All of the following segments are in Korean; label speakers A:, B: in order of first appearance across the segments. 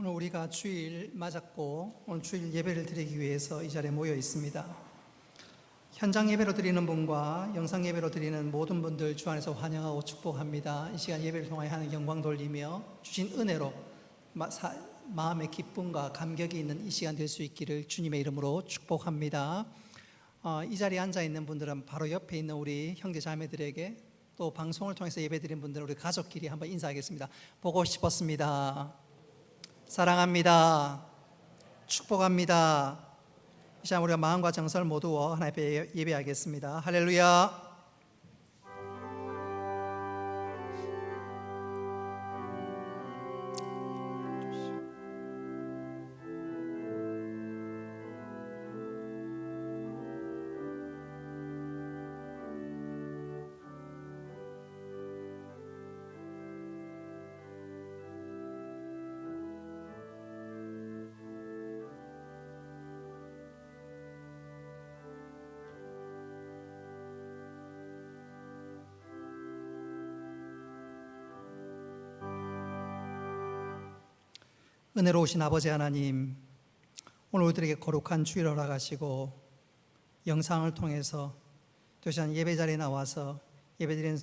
A: 오늘 우리가 주일 맞았고 오늘 주일 예배를 드리기 위해서 이 자리에 모여 있습니다. 현장 예배로 드리는 분과 영상 예배로 드리는 모든 분들 주 안에서 환영하고 축복합니다. 이 시간 예배를 통하여 하는 영광 돌리며 주신 은혜로 마음의 기쁨과 감격이 있는 이 시간 될 수 있기를 주님의 이름으로 축복합니다. 이 자리에 앉아 있는 분들은 바로 옆에 있는 우리 형제 자매들에게, 또 방송을 통해서 예배드린 분들은 우리 가족끼리 한번 인사하겠습니다. 보고 싶었습니다. 사랑합니다. 축복합니다. 이 시간 우리가 마음과 정성을 모두어 하나님 앞에 예배하겠습니다. 할렐루야. 은혜로우신 아버지 하나님, 오늘 우리들에게 거룩한 주일 허락하시고 영상을 통해서 또 시간 예배 자리에 나와서 예배드리는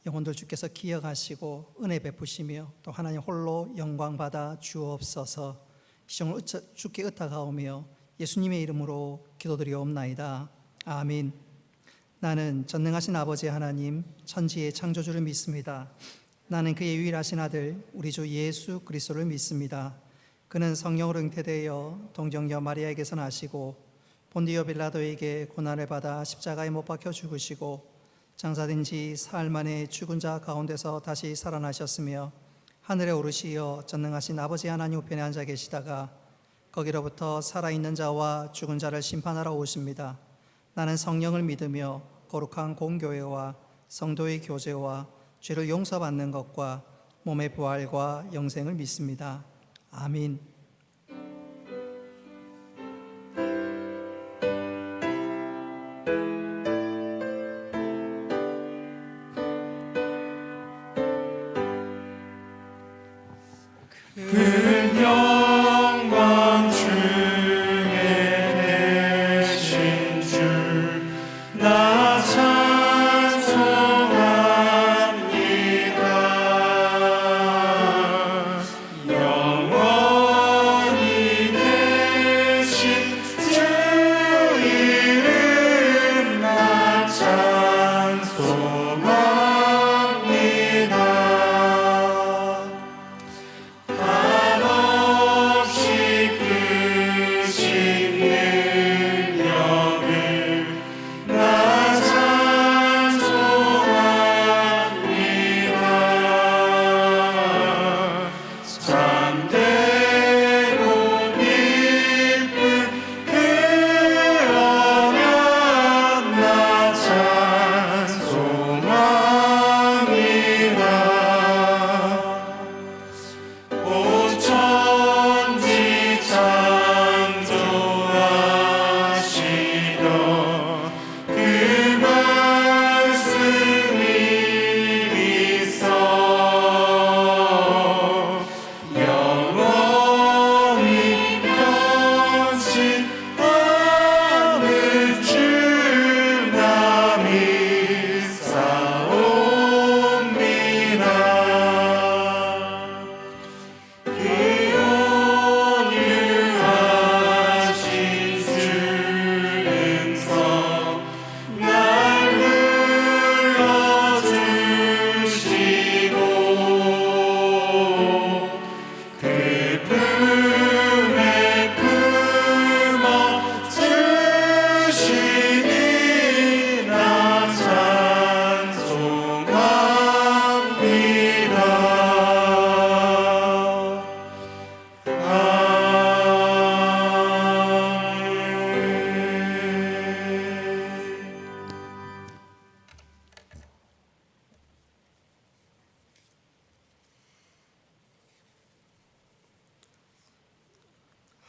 A: 영혼들 주께서 기억하시고 은혜 베푸시며 또 하나님 홀로 영광 받아 주옵소서. 시종을 주께 의탁하오며 예수님의 이름으로 기도드리옵나이다. 아멘. 나는 전능하신 아버지 하나님 천지의 창조주를 믿습니다. 나는 그의 유일하신 아들 우리 주 예수 그리스도를 믿습니다. 그는 성령으로 잉태되어 동정녀 마리아에게서 나시고 본디오 빌라도에게 고난을 받아 십자가에 못 박혀 죽으시고 장사된 지 사흘 만에 죽은 자 가운데서 다시 살아나셨으며 하늘에 오르시어 전능하신 아버지 하나님 우편에 앉아 계시다가 거기로부터 살아있는 자와 죽은 자를 심판하러 오십니다. 나는 성령을 믿으며 거룩한 공교회와 성도의 교제와 죄를 용서받는 것과 몸의 부활과 영생을 믿습니다. 아멘.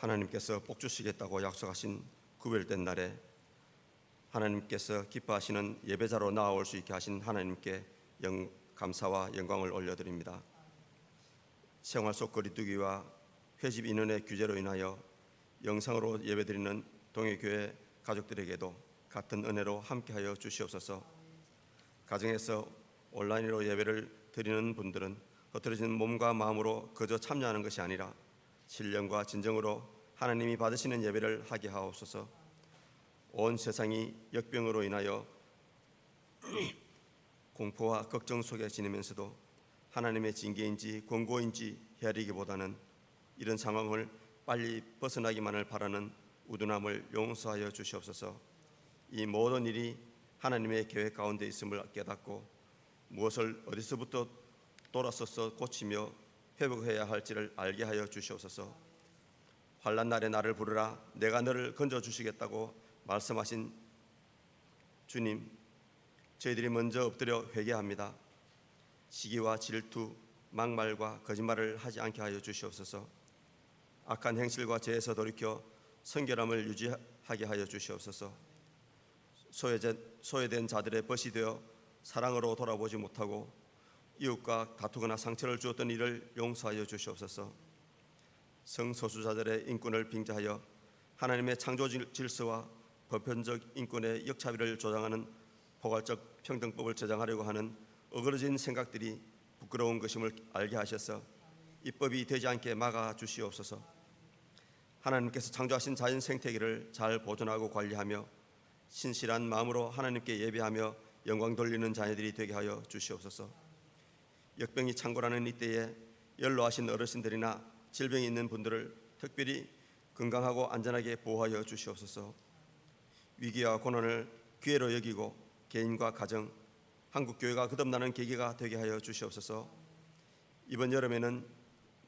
B: 하나님께서 복 주시겠다고 약속하신 구별된 날에 하나님께서 기뻐하시는 예배자로 나아올 수 있게 하신 하나님께 감사와 영광을 올려드립니다. 생활 속 거리두기와 회집 인원의 규제로 인하여 영상으로 예배드리는 동해교회 가족들에게도 같은 은혜로 함께하여 주시옵소서. 가정에서 온라인으로 예배를 드리는 분들은 흩어진 몸과 마음으로 그저 참여하는 것이 아니라 신령과 진정으로 하나님이 받으시는 예배를 하게 하옵소서. 온 세상이 역병으로 인하여 공포와 걱정 속에 지내면서도 하나님의 징계인지 권고인지 헤아리기보다는 이런 상황을 빨리 벗어나기만을 바라는 우둔함을 용서하여 주시옵소서. 이 모든 일이 하나님의 계획 가운데 있음을 깨닫고 무엇을 어디서부터 돌아서서 고치며 회복해야 할지를 알게 하여 주시옵소서. 환난 날에 나를 부르라 내가 너를 건져 주시겠다고 말씀하신 주님, 저희들이 먼저 엎드려 회개합니다. 시기와 질투, 막말과 거짓말을 하지 않게 하여 주시옵소서. 악한 행실과 죄에서 돌이켜 성결함을 유지하게 하여 주시옵소서. 소외된 자들의 벗이 되어 사랑으로 돌아보지 못하고 이웃과 다투거나 상처를 주었던 일을 용서하여 주시옵소서. 성소수자들의 인권을 빙자하여 하나님의 창조 질서와 보편적 인권의 역차별을 조장하는 포괄적 평등법을 제정하려고 하는 어그러진 생각들이 부끄러운 것임을 알게 하셔서 입법이 되지 않게 막아 주시옵소서. 하나님께서 창조하신 자연 생태계를 잘 보존하고 관리하며 신실한 마음으로 하나님께 예배하며 영광 돌리는 자녀들이 되게 하여 주시옵소서. 역병이 창궐하는 이때에 연로하신 어르신들이나 질병이 있는 분들을 특별히 건강하고 안전하게 보호하여 주시옵소서. 위기와 고난을 기회로 여기고 개인과 가정, 한국교회가 거듭나는 계기가 되게 하여 주시옵소서. 이번 여름에는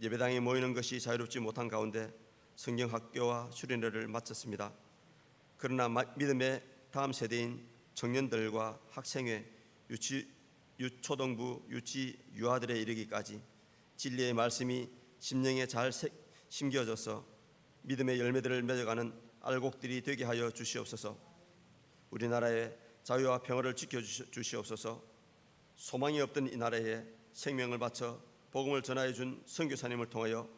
B: 예배당에 모이는 것이 자유롭지 못한 가운데 성경학교와 수련회를 마쳤습니다. 그러나 믿음의 다음 세대인 청년들과 학생회, 유초등부, 유치, 유아들에 이르기까지 진리의 말씀이 심령에 잘 심겨져서 믿음의 열매들을 맺어가는 알곡들이 되게 하여 주시옵소서. 우리나라의 자유와 평화를 지켜주시옵소서. 소망이 없던 이 나라에 생명을 바쳐 복음을 전하여 준 선교사님을 통하여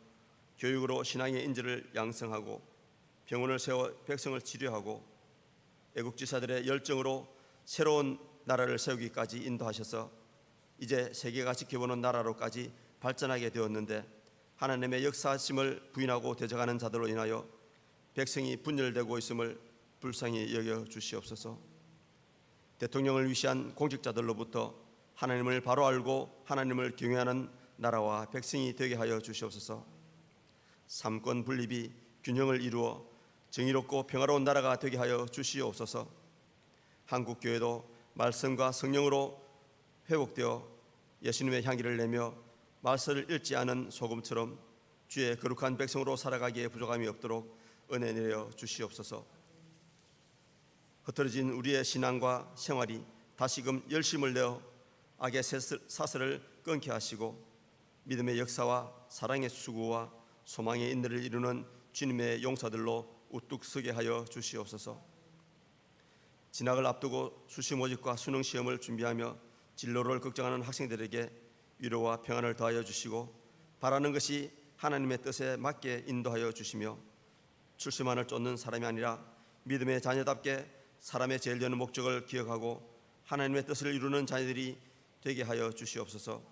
B: 교육으로 신앙의 인재를 양성하고 병원을 세워 백성을 치료하고 애국지사들의 열정으로 새로운 나라를 세우기까지 인도하셔서 이제 세계가 지켜보는 나라로까지 발전하게 되었는데 하나님의 역사심을 부인하고 대적하는 자들로 인하여 백성이 분열되고 있음을 불쌍히 여겨 주시옵소서. 대통령을 위시한 공직자들로부터 하나님을 바로 알고 하나님을 경외하는 나라와 백성이 되게 하여 주시옵소서. 삼권 분립이 균형을 이루어 정의롭고 평화로운 나라가 되게 하여 주시옵소서. 한국교회도 말씀과 성령으로 회복되어 예수님의 향기를 내며 말씀을 잃지 않은 소금처럼 주의 거룩한 백성으로 살아가기에 부족함이 없도록 은혜 내려 주시옵소서. 흩어진 우리의 신앙과 생활이 다시금 열심을 내어 악의 사슬을 끊게 하시고 믿음의 역사와 사랑의 수고와 소망의 인내를 이루는 주님의 용사들로 우뚝 서게 하여 주시옵소서. 진학을 앞두고 수시 모집과 수능 시험을 준비하며 진로를 걱정하는 학생들에게 위로와 평안을 더하여 주시고 바라는 것이 하나님의 뜻에 맞게 인도하여 주시며 출세만을 쫓는 사람이 아니라 믿음의 자녀답게 사람의 제일 여는 목적을 기억하고 하나님의 뜻을 이루는 자녀들이 되게 하여 주시옵소서.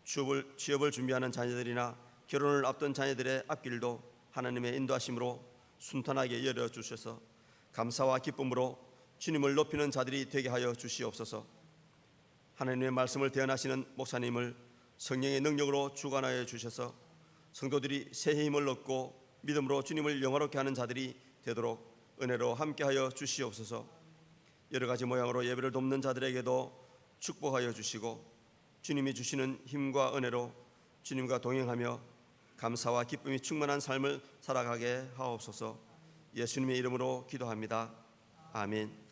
B: 취업을 준비하는 자녀들이나 결혼을 앞둔 자녀들의 앞길도 하나님의 인도하심으로 순탄하게 열어주셔서 감사와 기쁨으로 주님을 높이는 자들이 되게 하여 주시옵소서. 하나님의 말씀을 대언하시는 목사님을 성령의 능력으로 주관하여 주셔서 성도들이 새 힘을 얻고 믿음으로 주님을 영화롭게 하는 자들이 되도록 은혜로 함께하여 주시옵소서. 여러 가지 모양으로 예배를 돕는 자들에게도 축복하여 주시고 주님이 주시는 힘과 은혜로 주님과 동행하며 감사와 기쁨이 충만한 삶을 살아가게 하옵소서. 예수님의 이름으로 기도합니다. 아멘.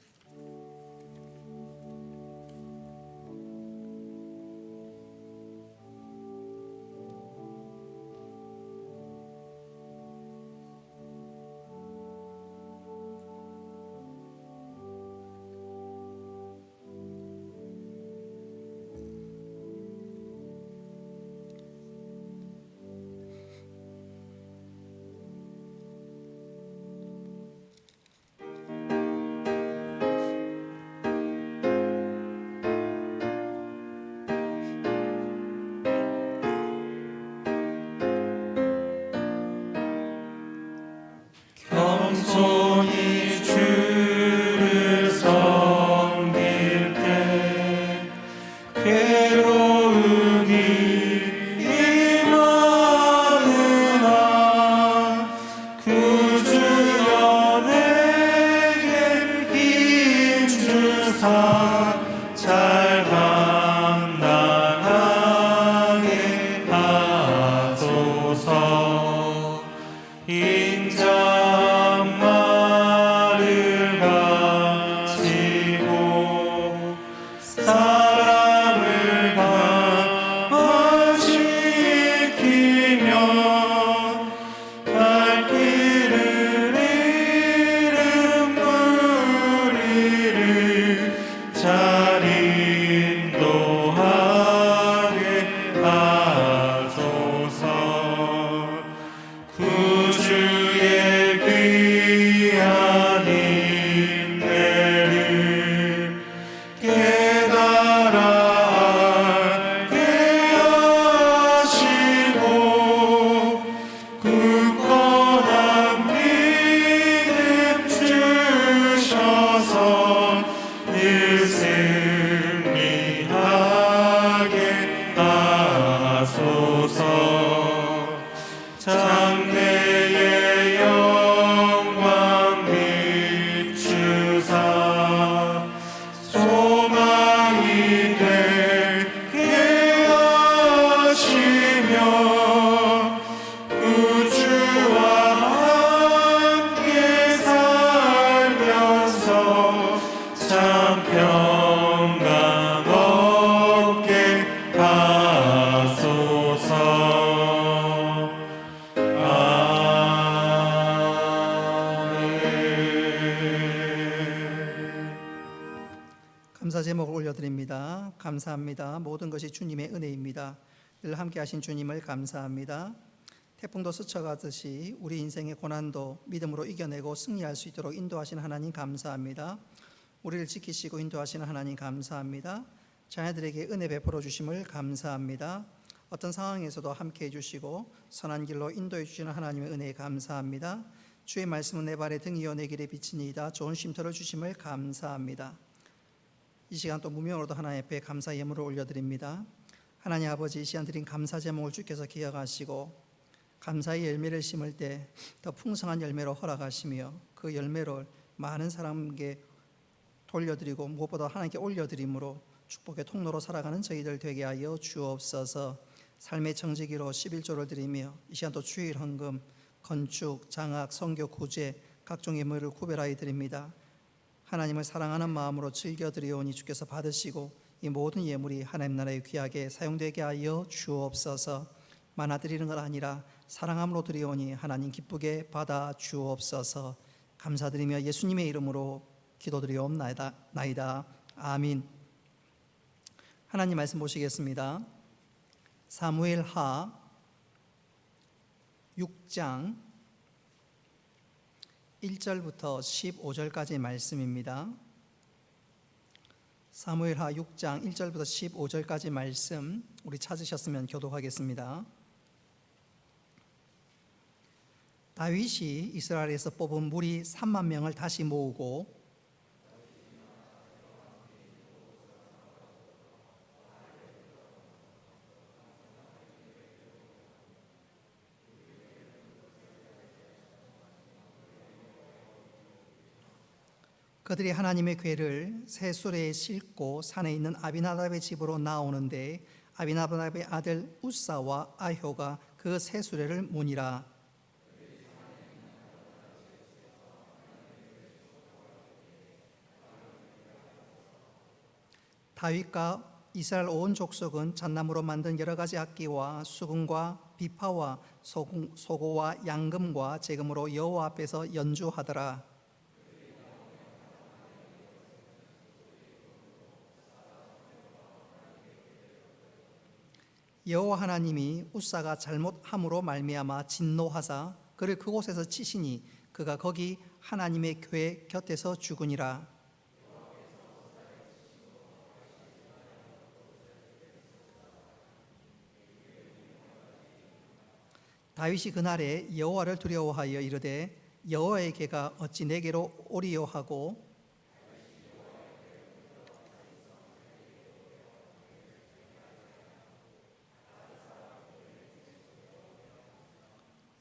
A: 감사 제목을 올려드립니다. 감사합니다. 모든 것이 주님의 은혜입니다. 늘 함께 하신 주님을 감사합니다. 태풍도 스쳐가듯이 우리 인생의 고난도 믿음으로 이겨내고 승리할 수 있도록 인도하시는 하나님 감사합니다. 우리를 지키시고 인도하시는 하나님 감사합니다. 자녀들에게 은혜 베풀어 주심을 감사합니다. 어떤 상황에서도 함께 해주시고 선한 길로 인도해 주시는 하나님의 은혜에 감사합니다. 주의 말씀은 내 발의 등이요 내 길에 비치니이다. 좋은 쉼터를 주심을 감사합니다. 이 시간 또 무명으로도 하나님 앞에 감사 예물을 올려드립니다. 하나님 아버지, 이 시간 드린 감사 제목을 주께서 기억하시고 감사의 열매를 심을 때 더 풍성한 열매로 허락하시며 그 열매를 많은 사람에게 돌려드리고 무엇보다 하나님께 올려드림으로 축복의 통로로 살아가는 저희들 되게 하여 주옵소서. 삶의 정직이로 11조를 드리며 이 시간 또 주일 헌금, 건축, 장학, 선교, 구제 각종 예물을 구별하여 드립니다. 하나님을 사랑하는 마음으로 즐겨드리오니 주께서 받으시고 이 모든 예물이 하나님 나라에 귀하게 사용되게 하여 주옵소서. 많아 드리는 것 아니라 사랑함으로 드리오니 하나님 기쁘게 받아 주옵소서. 감사드리며 예수님의 이름으로 기도드리옵나이다. 아멘. 하나님 말씀 보시겠습니다. 사무엘하 6장 1절부터 15절까지 말씀입니다. 사무엘하 6장 1절부터 15절까지 말씀 우리 찾으셨으면 교독하겠습니다. 다윗이 이스라엘에서 뽑은 무리 3만 명을 다시 모으고 그들이 하나님의 궤를 새 수레에 싣고 산에 있는 아비나답의 집으로 나오는데 아비나답의 아들 우사와 아효가 그 새 수레를 모니라. 다윗과 이스라엘 온 족속은 잣나무로 만든 여러 가지 악기와 수금과 비파와 소고와 양금과 제금으로 여호와 앞에서 연주하더라. 여호와 하나님이 우사가 잘못함으로 말미암아 진노하사 그를 그곳에서 치시니 그가 거기 하나님의 궤 곁에서 죽으니라. 다윗이 그날에 여호와를 두려워하여 이르되 여호와의 궤가 어찌 내게로 오리요 하고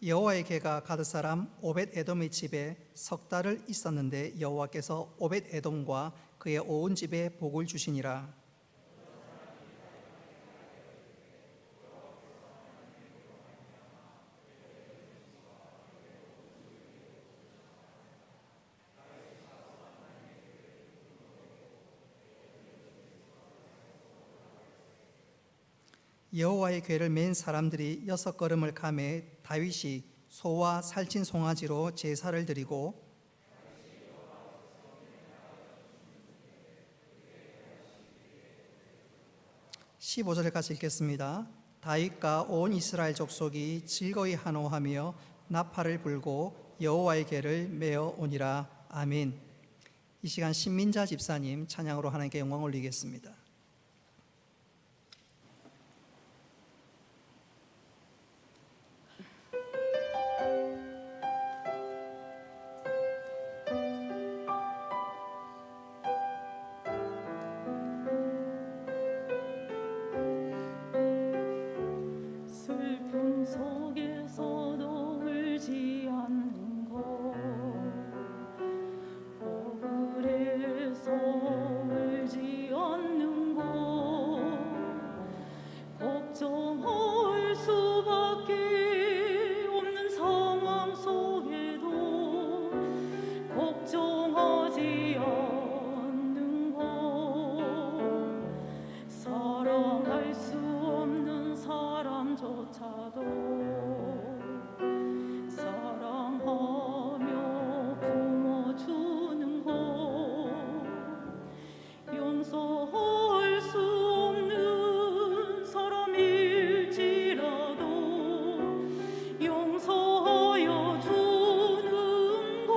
A: 여호와의 괴가 가드 사람 오벳 에돔의 집에 석 달을 있었는데 여호와께서 오벳 에돔과 그의 온 집에 복을 주시니라. 여호와의 궤를 맨 사람들이 6걸음을 가매 다윗이 소와 살찐 송아지로 제사를 드리고 15절까지 읽겠습니다. 다윗과 온 이스라엘 족속이 즐거이 환호하며 나팔을 불고 여호와의 궤를 메어 오니라. 아멘. 이 시간 신민자 집사님 찬양으로 하나님께 영광 올리겠습니다.
C: 슬픔 속에서도 울지 않는 것, 억울해서 울지 않는 것, 걱정할 수밖에 없는 상황 속에도 걱정하지 않는 것, 사랑할 수 없는 사람조차도 사랑하며 품어주는 것, 용서할 수 없는 사람일지라도 용서하여 주는 것,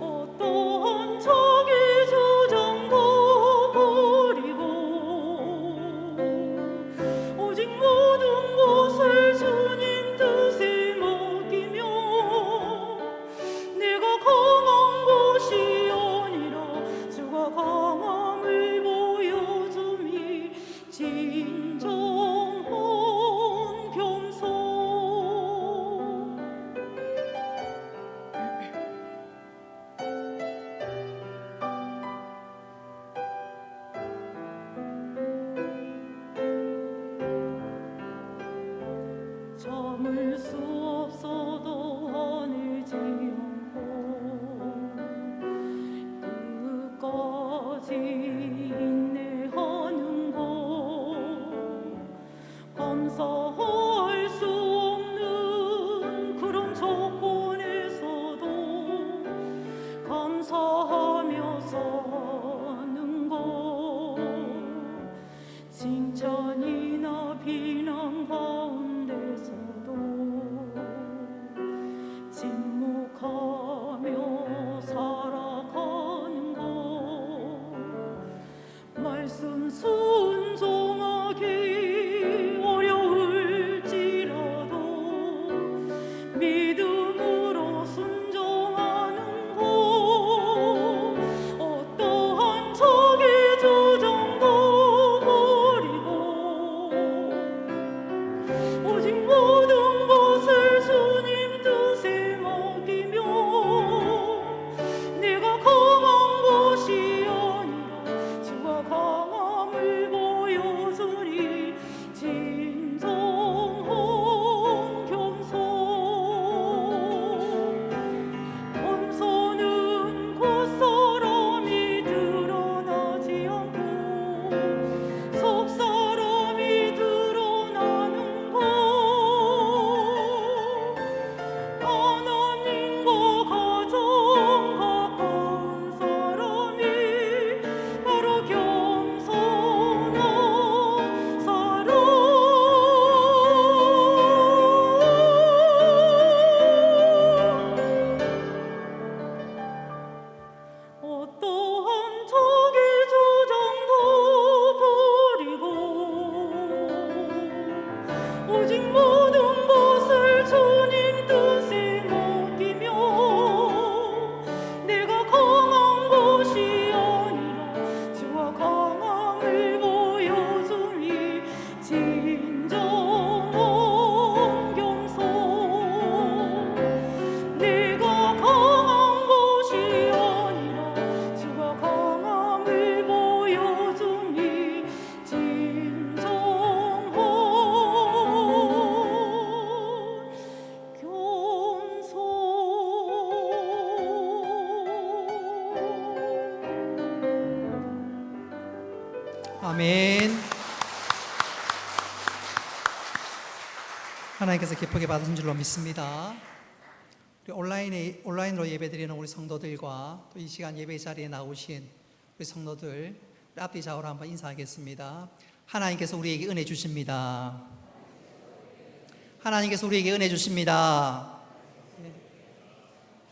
C: 어떠한 자기 주장도 버리고 오직 모든 것을 주님 뜻에 맡기며 내가 강한 것이 아니라 주가 강함을 보여줌이 진정한 겸손. 참을 수 없어도 화내지 않고 끝까지 인내하는 것, 감사할 수 없는 그런 조건에서도 감사하며 사는 것, 칭찬이나 비난 가운데서도 침묵하며 살아가는 것, 말씀 순종하기 어려울지라도 믿음으로 순종하는 것, 어떠한 자기 주장도 버리고 오직 모든 것을 주님 뜻에 맡기며
A: 하나님께서 기쁘게 받으신 줄로 믿습니다. 우리 온라인으로 예배드리는 우리 성도들과 또 이 시간 예배 자리에 나오신 우리 성도들 앞뒤 좌우로 한번 인사하겠습니다. 하나님께서 우리에게 은혜 주십니다. 하나님께서 우리에게 은혜 주십니다.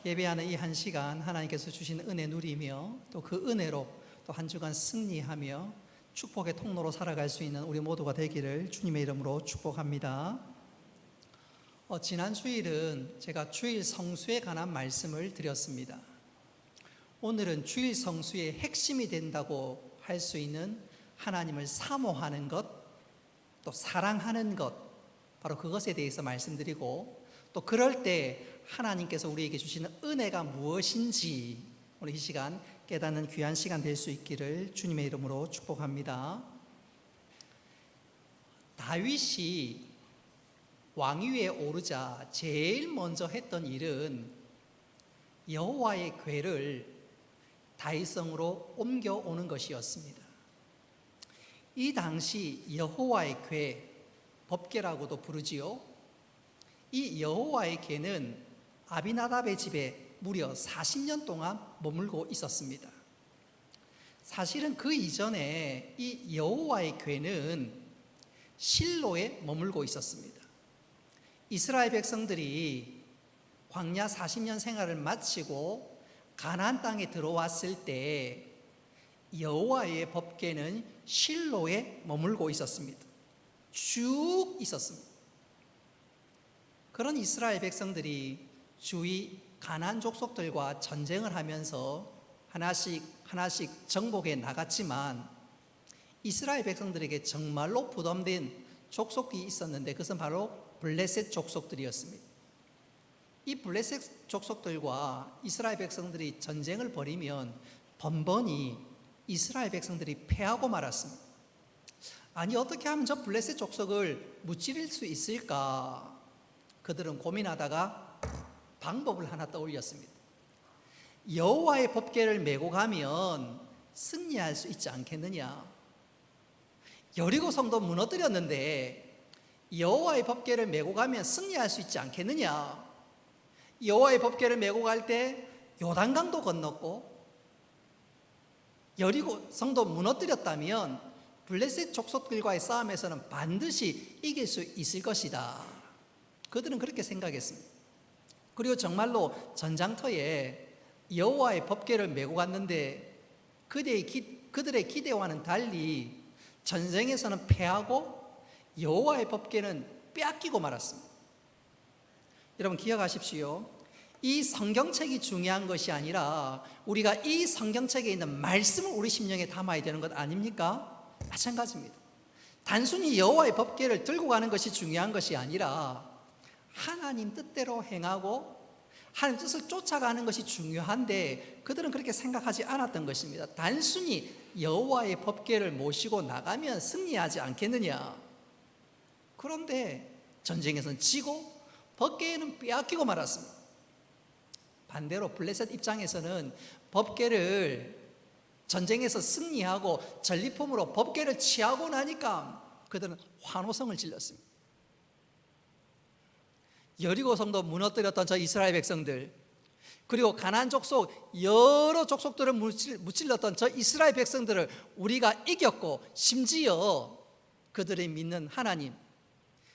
A: 예배하는 이 한 시간 하나님께서 주신 은혜 누리며 또 그 은혜로 또 한 주간 승리하며 축복의 통로로 살아갈 수 있는 우리 모두가 되기를 주님의 이름으로 축복합니다. 지난 주일은 제가 주일 성수에 관한 말씀을 드렸습니다. 오늘은 주일 성수의 핵심이 된다고 할 수 있는 하나님을 사모하는 것, 또 사랑하는 것, 바로 그것에 대해서 말씀드리고, 또 그럴 때 하나님께서 우리에게 주시는 은혜가 무엇인지 오늘 이 시간 깨닫는 귀한 시간 될 수 있기를 주님의 이름으로 축복합니다. 다윗이 왕위에 오르자 제일 먼저 했던 일은 여호와의 궤를 다윗성으로 옮겨오는 것이었습니다. 이 당시 여호와의 궤, 법궤라고도 부르지요. 이 여호와의 궤는 아비나답의 집에 무려 40년 동안 머물고 있었습니다. 사실은 그 이전에 이 여호와의 궤는 실로에 머물고 있었습니다. 이스라엘 백성들이 광야 40년 생활을 마치고 가나안 땅에 들어왔을 때 여호와의 법궤는 실로에 머물고 있었습니다. 쭉 있었습니다. 그런 이스라엘 백성들이 주위 가나안 족속들과 전쟁을 하면서 하나씩 정복해 나갔지만 이스라엘 백성들에게 정말로 부담된 족속이 있었는데 그것은 바로 블레셋 족속들이었습니다. 이 블레셋 족속들과 이스라엘 백성들이 전쟁을 벌이면 번번이 이스라엘 백성들이 패하고 말았습니다. 아니 어떻게 하면 저 블레셋 족속을 무찌를 수 있을까? 그들은 고민하다가 방법을 하나 떠올렸습니다. 여호와의 법궤를 메고 가면 승리할 수 있지 않겠느냐? 여리고 성도 무너뜨렸는데 여호와의 법궤를 메고 가면 승리할 수 있지 않겠느냐? 여호와의 법궤를 메고 갈 때 요단강도 건넜고 여리고 성도 무너뜨렸다면 블레셋 족속들과의 싸움에서는 반드시 이길 수 있을 것이다. 그들은 그렇게 생각했습니다. 그리고 정말로 전장터에 여호와의 법궤를 메고 갔는데 그들의 기대와는 달리 전쟁에서는 패하고 여호와의 법궤는 빼앗기고 말았습니다. 여러분 기억하십시오. 이 성경책이 중요한 것이 아니라 우리가 이 성경책에 있는 말씀을 우리 심령에 담아야 되는 것 아닙니까? 마찬가지입니다. 단순히 여호와의 법궤를 들고 가는 것이 중요한 것이 아니라 하나님 뜻대로 행하고 하나님 뜻을 쫓아가는 것이 중요한데 그들은 그렇게 생각하지 않았던 것입니다. 단순히 여호와의 법궤를 모시고 나가면 승리하지 않겠느냐? 그런데 전쟁에서는 지고 법궤는 빼앗기고 말았습니다. 반대로 블레셋 입장에서는 법궤를 전쟁에서 승리하고 전리품으로 법궤를 취하고 나니까 그들은 환호성을 질렀습니다. 여리고 성도 무너뜨렸던 저 이스라엘 백성들, 그리고 가나안 족속 여러 족속들을 무찔렀던 저 이스라엘 백성들을 우리가 이겼고 심지어 그들이 믿는 하나님,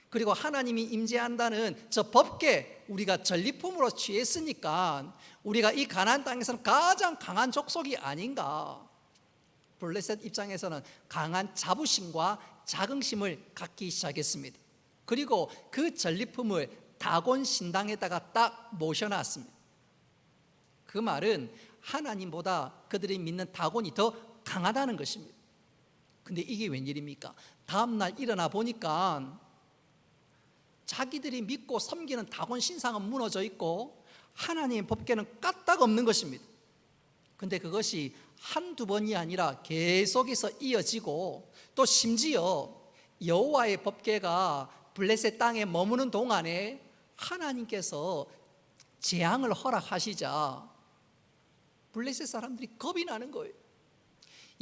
A: 그리고 하나님이 임재한다는 저 법궤 우리가 전리품으로 취했으니까 우리가 이 가나안 땅에서는 가장 강한 족속이 아닌가. 블레셋 입장에서는 강한 자부심과 자긍심을 갖기 시작했습니다. 그리고 그 전리품을 다곤 신당에다가 딱 모셔놨습니다. 그 말은 하나님보다 그들이 믿는 다곤이 더 강하다는 것입니다. 근데 이게 웬일입니까? 다음날 일어나 보니까 자기들이 믿고 섬기는 다곤 신상은 무너져 있고 하나님의 법궤는 까딱 없는 것입니다. 근데 그것이 한두 번이 아니라 계속해서 이어지고 또 심지어 여호와의 법궤가 블레셋 땅에 머무는 동안에 하나님께서 재앙을 허락하시자 블레셋 사람들이 겁이 나는 거예요.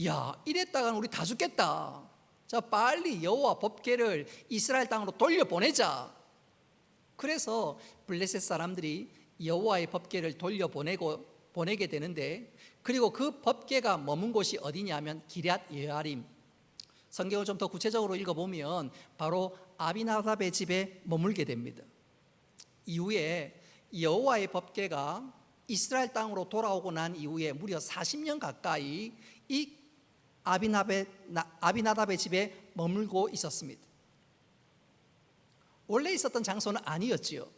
A: 야, 이랬다가는 우리 다 죽겠다. 자, 빨리 여호와 법궤를 이스라엘 땅으로 돌려보내자.
D: 그래서 블레셋 사람들이 여호와의 법궤를 보내게 되는데, 그리고 그 법궤가 머문 곳이 어디냐면 기럇 여아림. 성경을 좀 더 구체적으로 읽어보면 바로 아비나답의 집에 머물게 됩니다. 이후에 여호와의 법궤가 이스라엘 땅으로 돌아오고 난 이후에 무려 40년 가까이 이 아비나답의 집에 머물고 있었습니다. 원래 있었던 장소는 아니었지요.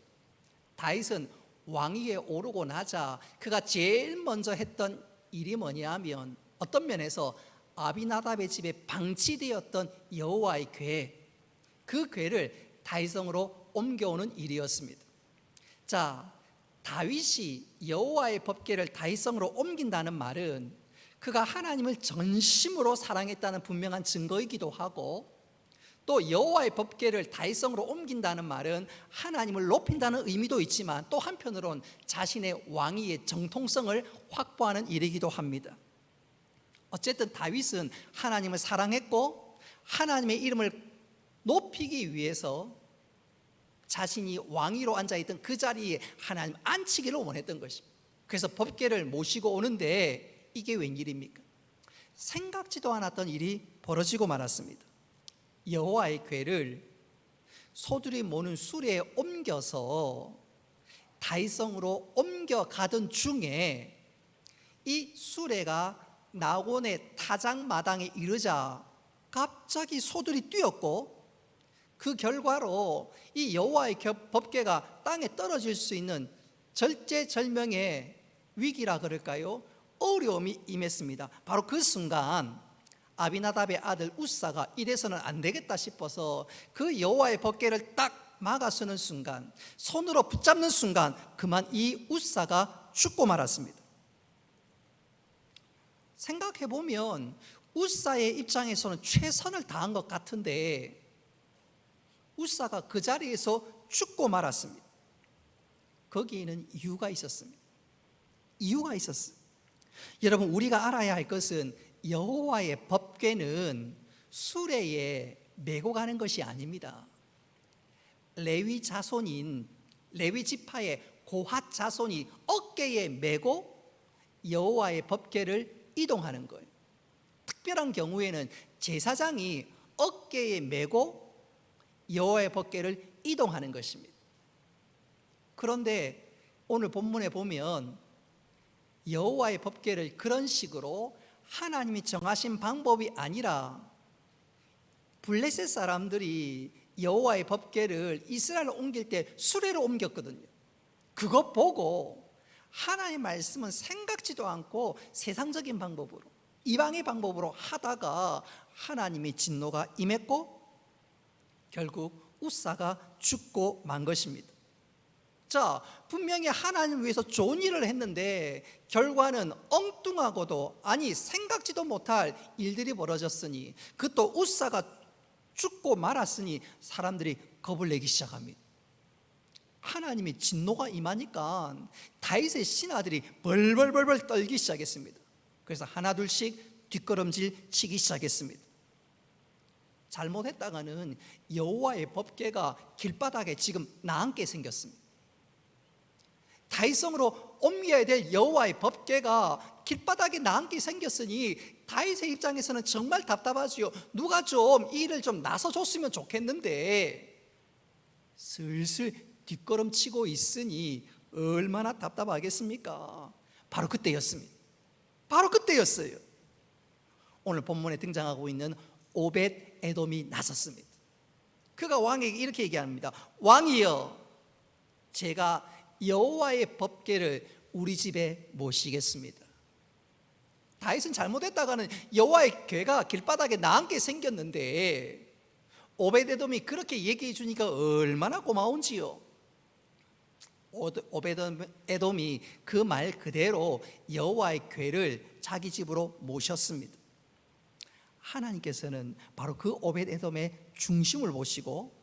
D: 다윗은 왕위에 오르고 나자 그가 제일 먼저 했던 일이 뭐냐면, 어떤 면에서 아비나답의 집에 방치되었던 여호와의 궤, 그 궤를 다윗성으로 옮겨오는 일이었습니다. 자, 다윗이 여호와의 법궤를 다윗성으로 옮긴다는 말은 그가 하나님을 전심으로 사랑했다는 분명한 증거이기도 하고, 또 여호와의 법궤를 다윗성으로 옮긴다는 말은 하나님을 높인다는 의미도 있지만 또 한편으론 자신의 왕위의 정통성을 확보하는 일이기도 합니다. 어쨌든 다윗은 하나님을 사랑했고 하나님의 이름을 높이기 위해서 자신이 왕위로 앉아있던 그 자리에 하나님 앉히기를 원했던 것입니다. 그래서 법궤를 모시고 오는데 이게 웬일입니까? 생각지도 않았던 일이 벌어지고 말았습니다. 여호와의 궤를 소들이 모는 수레에 옮겨서 다윗성으로 옮겨가던 중에 이 수레가 나곤의 타작마당에 이르자 갑자기 소들이 뛰었고, 그 결과로 이 여호와의 법궤가 땅에 떨어질 수 있는 절제절명의 위기라 그럴까요? 어려움이 임했습니다. 바로 그 순간 아비나답의 아들 우사가 이래서는 안 되겠다 싶어서 그 여호와의 법궤를 딱 막아서는 순간, 손으로 붙잡는 순간 그만 이 우사가 죽고 말았습니다. 생각해보면 우사의 입장에서는 최선을 다한 것 같은데 우사가 그 자리에서 죽고 말았습니다. 거기에는 이유가 있었습니다. 이유가 있었어요. 여러분, 우리가 알아야 할 것은 여호와의 법궤는 수레에 메고 가는 것이 아닙니다. 레위 자손인 레위 지파의 고핫 자손이 어깨에 메고 여호와의 법궤를 이동하는 거예요. 특별한 경우에는 제사장이 어깨에 메고 여호와의 법궤를 이동하는 것입니다. 그런데 오늘 본문에 보면 여호와의 법궤를 그런 식으로 하나님이 정하신 방법이 아니라 블레셋 사람들이 여호와의 법궤를 이스라엘로 옮길 때 수레로 옮겼거든요. 그것 보고 하나님의 말씀은 생각지도 않고 세상적인 방법으로, 이방의 방법으로 하다가 하나님의 진노가 임했고 결국 우사가 죽고 만 것입니다. 자, 분명히 하나님을 위해서 좋은 일을 했는데 결과는 엉뚱하고도, 아니 생각지도 못할 일들이 벌어졌으니, 그것도 우사가 죽고 말았으니 사람들이 겁을 내기 시작합니다. 하나님의 진노가 임하니까 다윗의 신하들이 벌벌벌벌 떨기 시작했습니다. 그래서 하나둘씩 뒷걸음질 치기 시작했습니다. 잘못했다가는 여호와의 법궤가 길바닥에 지금 나앉게 생겼습니다. 다윗성으로 옮겨야 될 여호와의 법궤가 길바닥에 나앉게 생겼으니 다윗의 입장에서는 정말 답답하지요. 누가 좀 이 일을 좀 나서줬으면 좋겠는데 슬슬 뒷걸음치고 있으니 얼마나 답답하겠습니까? 바로 그때였습니다. 바로 그때였어요. 오늘 본문에 등장하고 있는 오벳 에돔이 나섰습니다. 그가 왕에게 이렇게 얘기합니다. 왕이여, 제가 여호와의 법궤를 우리 집에 모시겠습니다. 다윗은 잘못했다가는 여호와의 궤가 길바닥에 나앉게 생겼는데 오벳에돔이 그렇게 얘기해 주니까 얼마나 고마운지요. 오벳에돔이 그 말 그대로 여호와의 궤를 자기 집으로 모셨습니다. 하나님께서는 바로 그 오벳에돔의 중심을 보시고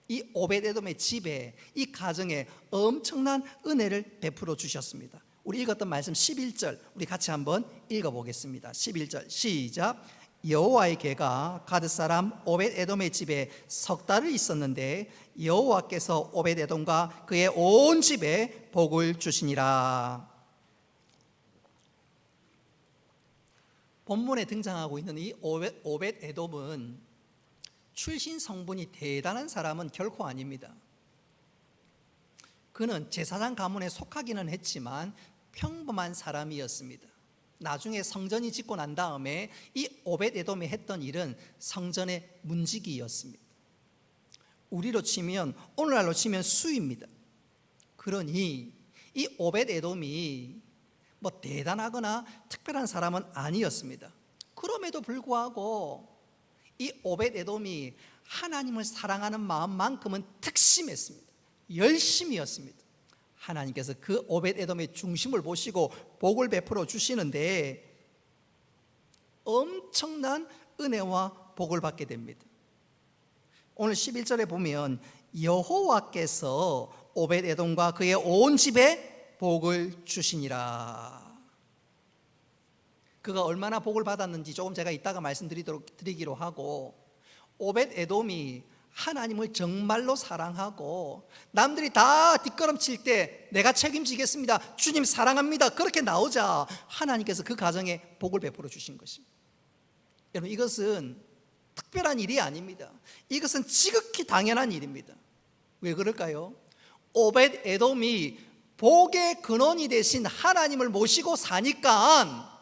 D: 이 오벳에돔의 집에, 이 가정에 엄청난 은혜를 베풀어 주셨습니다. 우리 읽었던 말씀 11절 우리 같이 한번 읽어보겠습니다. 11절 시작. 여호와의 괴가 가드 사람 오벳 에돔의 집에 석 달을 있었는데 여호와께서 오벳 에돔과 그의 온 집에 복을 주시니라. 본문에 등장하고 있는 이 오벳 에돔은 출신 성분이 대단한 사람은 결코 아닙니다. 그는 제사장 가문에 속하기는 했지만 평범한 사람이었습니다. 나중에 성전이 짓고 난 다음에 이 오벳 에돔이 했던 일은 성전의 문지기였습니다. 우리로 치면, 오늘날로 치면 수입니다. 그러니 이 오벳 에돔이 뭐 대단하거나 특별한 사람은 아니었습니다. 그럼에도 불구하고 이 오벳 에돔이 하나님을 사랑하는 마음만큼은 특심했습니다. 열심이었습니다. 하나님께서 그 오벳 에돔의 중심을 보시고 복을 베풀어 주시는데 엄청난 은혜와 복을 받게 됩니다. 오늘 11절에 보면 여호와께서 오벳 에돔과 그의 온 집에 복을 주시니라. 그가 얼마나 복을 받았는지 조금 제가 이따가 말씀드리기로 하고, 오벳 에돔이 하나님을 정말로 사랑하고 남들이 다 뒷걸음칠 때 내가 책임지겠습니다, 주님 사랑합니다, 그렇게 나오자 하나님께서 그 가정에 복을 베풀어 주신 것입니다. 여러분, 이것은 특별한 일이 아닙니다. 이것은 지극히 당연한 일입니다. 왜 그럴까요? 오벳 에돔이 복의 근원이 되신 하나님을 모시고 사니까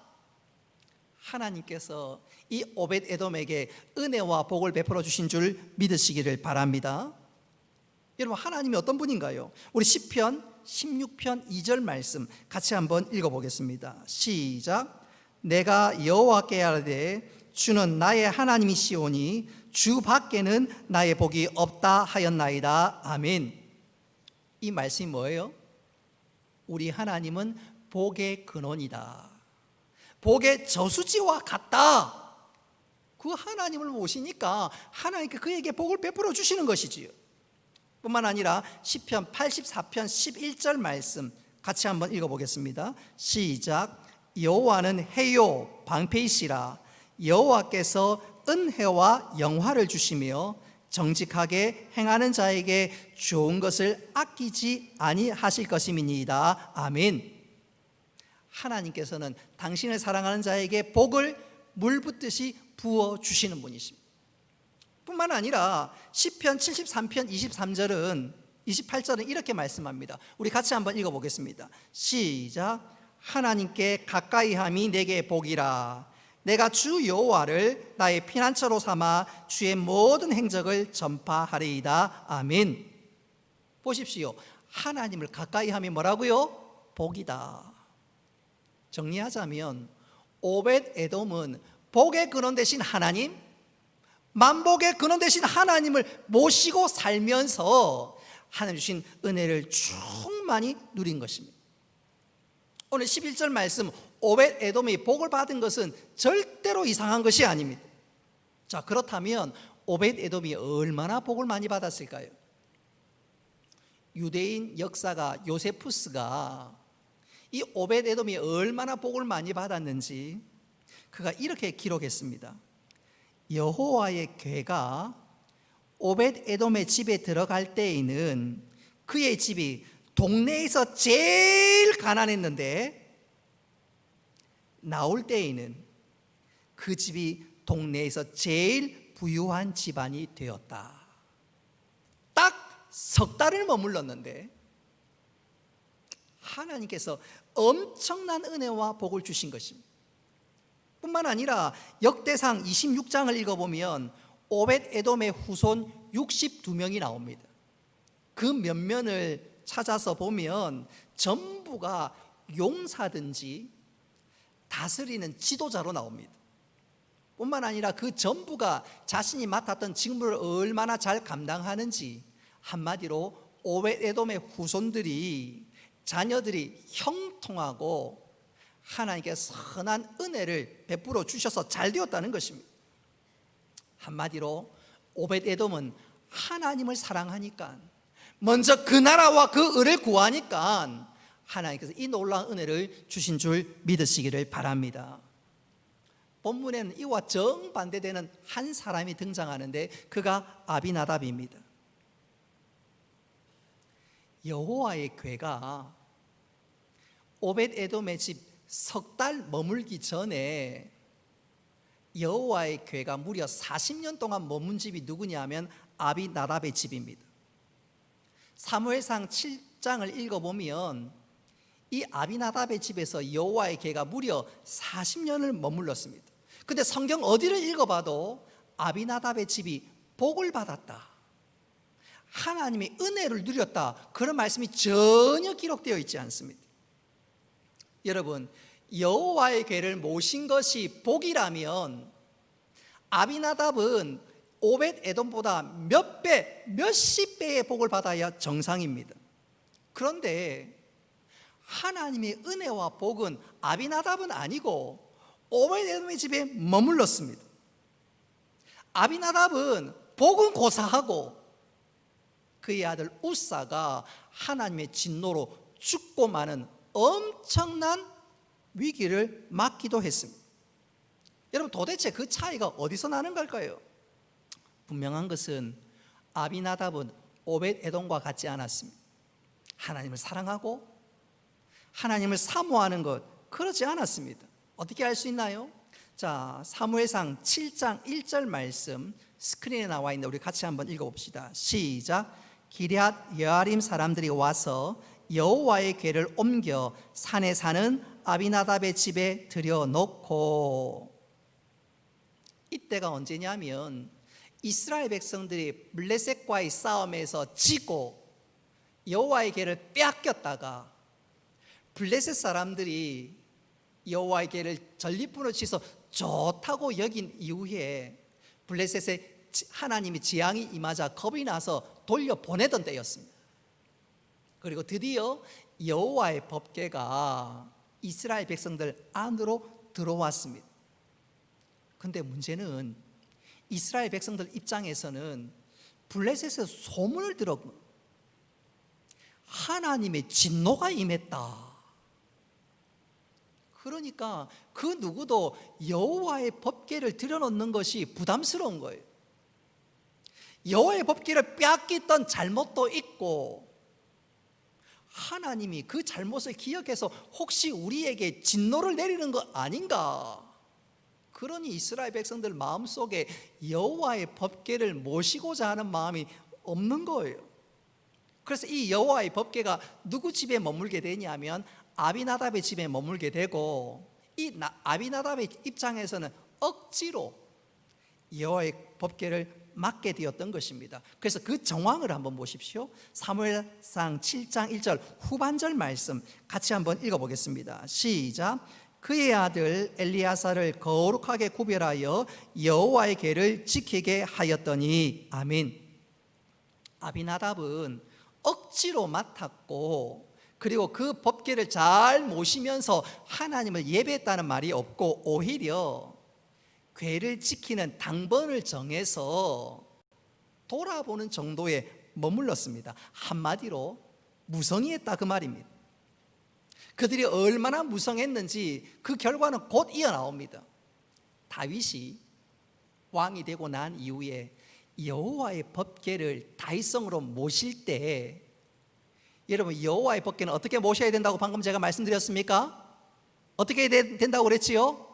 D: 하나님께서 이 오벳 에돔에게 은혜와 복을 베풀어 주신 줄 믿으시기를 바랍니다. 여러분, 하나님이 어떤 분인가요? 우리 시편 16편 2절 말씀 같이 한번 읽어보겠습니다. 시작. 내가 여호와께 아뢰되 주는 나의 하나님이시오니 주 밖에는 나의 복이 없다 하였나이다. 아멘. 이 말씀이 뭐예요? 우리 하나님은 복의 근원이다, 복의 저수지와 같다. 그 하나님을 모시니까 하나님께 그에게 복을 베풀어 주시는 것이지요. 뿐만 아니라 시편 84편 11절 말씀 같이 한번 읽어보겠습니다. 시작. 여호와는 해요 방패이시라. 여호와께서 은혜와 영화를 주시며 정직하게 행하는 자에게 좋은 것을 아끼지 아니하실 것임이니이다. 아멘. 하나님께서는 당신을 사랑하는 자에게 복을 물 붓듯이 부어주시는 분이십니다. 뿐만 아니라 시편 73편 28절은 이렇게 말씀합니다. 우리 같이 한번 읽어보겠습니다. 시작. 하나님께 가까이함이 내게 복이라. 내가 주 여호와를 나의 피난처로 삼아 주의 모든 행적을 전파하리이다. 아멘. 보십시오. 하나님을 가까이함이 뭐라고요? 복이다. 정리하자면 오벳 에돔은 복의 근원 되신 하나님, 만복의 근원 되신 하나님을 모시고 살면서 하나님 주신 은혜를 충만히 누린 것입니다. 오늘 11절 말씀, 오벳 에돔이 복을 받은 것은 절대로 이상한 것이 아닙니다. 자, 그렇다면 오벳 에돔이 얼마나 복을 많이 받았을까요? 유대인 역사가 요세푸스가 이 오벳 에돔이 얼마나 복을 많이 받았는지 그가 이렇게 기록했습니다. 여호와의 괴가 오벳 에돔의 집에 들어갈 때에는 그의 집이 동네에서 제일 가난했는데 나올 때에는 그 집이 동네에서 제일 부유한 집안이 되었다. 딱 석 달을 머물렀는데 하나님께서 엄청난 은혜와 복을 주신 것입니다. 뿐만 아니라 역대상 26장을 읽어보면 오벳 에돔의 후손 62명이 나옵니다. 그 면면을 찾아서 보면 전부가 용사든지 다스리는 지도자로 나옵니다. 뿐만 아니라 그 전부가 자신이 맡았던 직무를 얼마나 잘 감당하는지, 한마디로 오벳 에돔의 후손들이, 자녀들이 형통하고 하나님께 선한 은혜를 베풀어 주셔서 잘 되었다는 것입니다. 한마디로 오벳 에돔은 하나님을 사랑하니까, 먼저 그 나라와 그 의를 구하니까 하나님께서 이 놀라운 은혜를 주신 줄 믿으시기를 바랍니다. 본문에는 이와 정반대되는 한 사람이 등장하는데 그가 아비나답입니다. 여호와의 궤가 오벳 에돔의 집 석 달 머물기 전에 여호와의 궤가 무려 40년 동안 머문 집이 누구냐면 아비나답의 집입니다. 사무엘상 7장을 읽어보면 이 아비나답의 집에서 여호와의 궤가 무려 40년을 머물렀습니다. 근데 성경 어디를 읽어봐도 아비나답의 집이 복을 받았다, 하나님의 은혜를 누렸다, 그런 말씀이 전혀 기록되어 있지 않습니다. 여러분, 여호와의 궤를 모신 것이 복이라면 아비나답은 오벳 에돔보다 몇 배, 몇십 배의 복을 받아야 정상입니다. 그런데 하나님의 은혜와 복은 아비나답은 아니고 오벳 에돔의 집에 머물렀습니다. 아비나답은 복은 고사하고 그의 아들 우사가 하나님의 진노로 죽고 마는 엄청난 위기를 맞기도 했습니다. 여러분, 도대체 그 차이가 어디서 나는 걸까요? 분명한 것은 아비나답은 오벳 에돔과 같지 않았습니다. 하나님을 사랑하고 하나님을 사모하는 것, 그렇지 않았습니다. 어떻게 알 수 있나요? 자, 사무엘상 7장 1절 말씀 스크린에 나와 있는데 우리 같이 한번 읽어봅시다. 시작. 기럇 여아림 사람들이 와서 여호와의 궤를 옮겨 산에 사는 아비나답의 집에 들여놓고, 이때가 언제냐면 이스라엘 백성들이 블레셋과의 싸움에서 지고 여호와의 궤를 빼앗겼다가 블레셋 사람들이 여호와의 궤를 전리품으로 치서 좋다고 여긴 이후에 블레셋에 하나님의 재앙이 임하자 겁이 나서 돌려보내던 때였습니다. 그리고 드디어 여호와의 법궤가 이스라엘 백성들 안으로 들어왔습니다. 그런데 문제는 이스라엘 백성들 입장에서는 블레셋에서 소문을 들었고 하나님의 진노가 임했다. 그러니까 그 누구도 여호와의 법궤를 들여놓는 것이 부담스러운 거예요. 여호와의 법궤를 빼앗겼던 잘못도 있고 하나님이 그 잘못을 기억해서 혹시 우리에게 진노를 내리는 거 아닌가. 그러니 이스라엘 백성들 마음속에 여호와의 법궤를 모시고자 하는 마음이 없는 거예요. 그래서 이 여호와의 법궤가 누구 집에 머물게 되냐면 아비나답의 집에 머물게 되고, 이 아비나답의 입장에서는 억지로 여호와의 법궤를 맡게 되었던 것입니다. 그래서 그 정황을 한번 보십시오. 사무엘상 7장 1절 후반절 말씀 같이 한번 읽어보겠습니다. 시작. 그의 아들 엘리야사를 거룩하게 구별하여 여호와의 궤를 지키게 하였더니. 아멘. 아비나답은 억지로 맡았고, 그리고 그 법궤를 잘 모시면서 하나님을 예배했다는 말이 없고 오히려 궤를 지키는 당번을 정해서 돌아보는 정도에 머물렀습니다. 한마디로 무성의했다 그 말입니다. 그들이 얼마나 무성했는지 그 결과는 곧 이어나옵니다. 다윗이 왕이 되고 난 이후에 여호와의 법궤를 다윗성으로 모실 때, 여러분 여호와의 법궤는 어떻게 모셔야 된다고 방금 제가 말씀드렸습니까? 어떻게 된다고 그랬지요?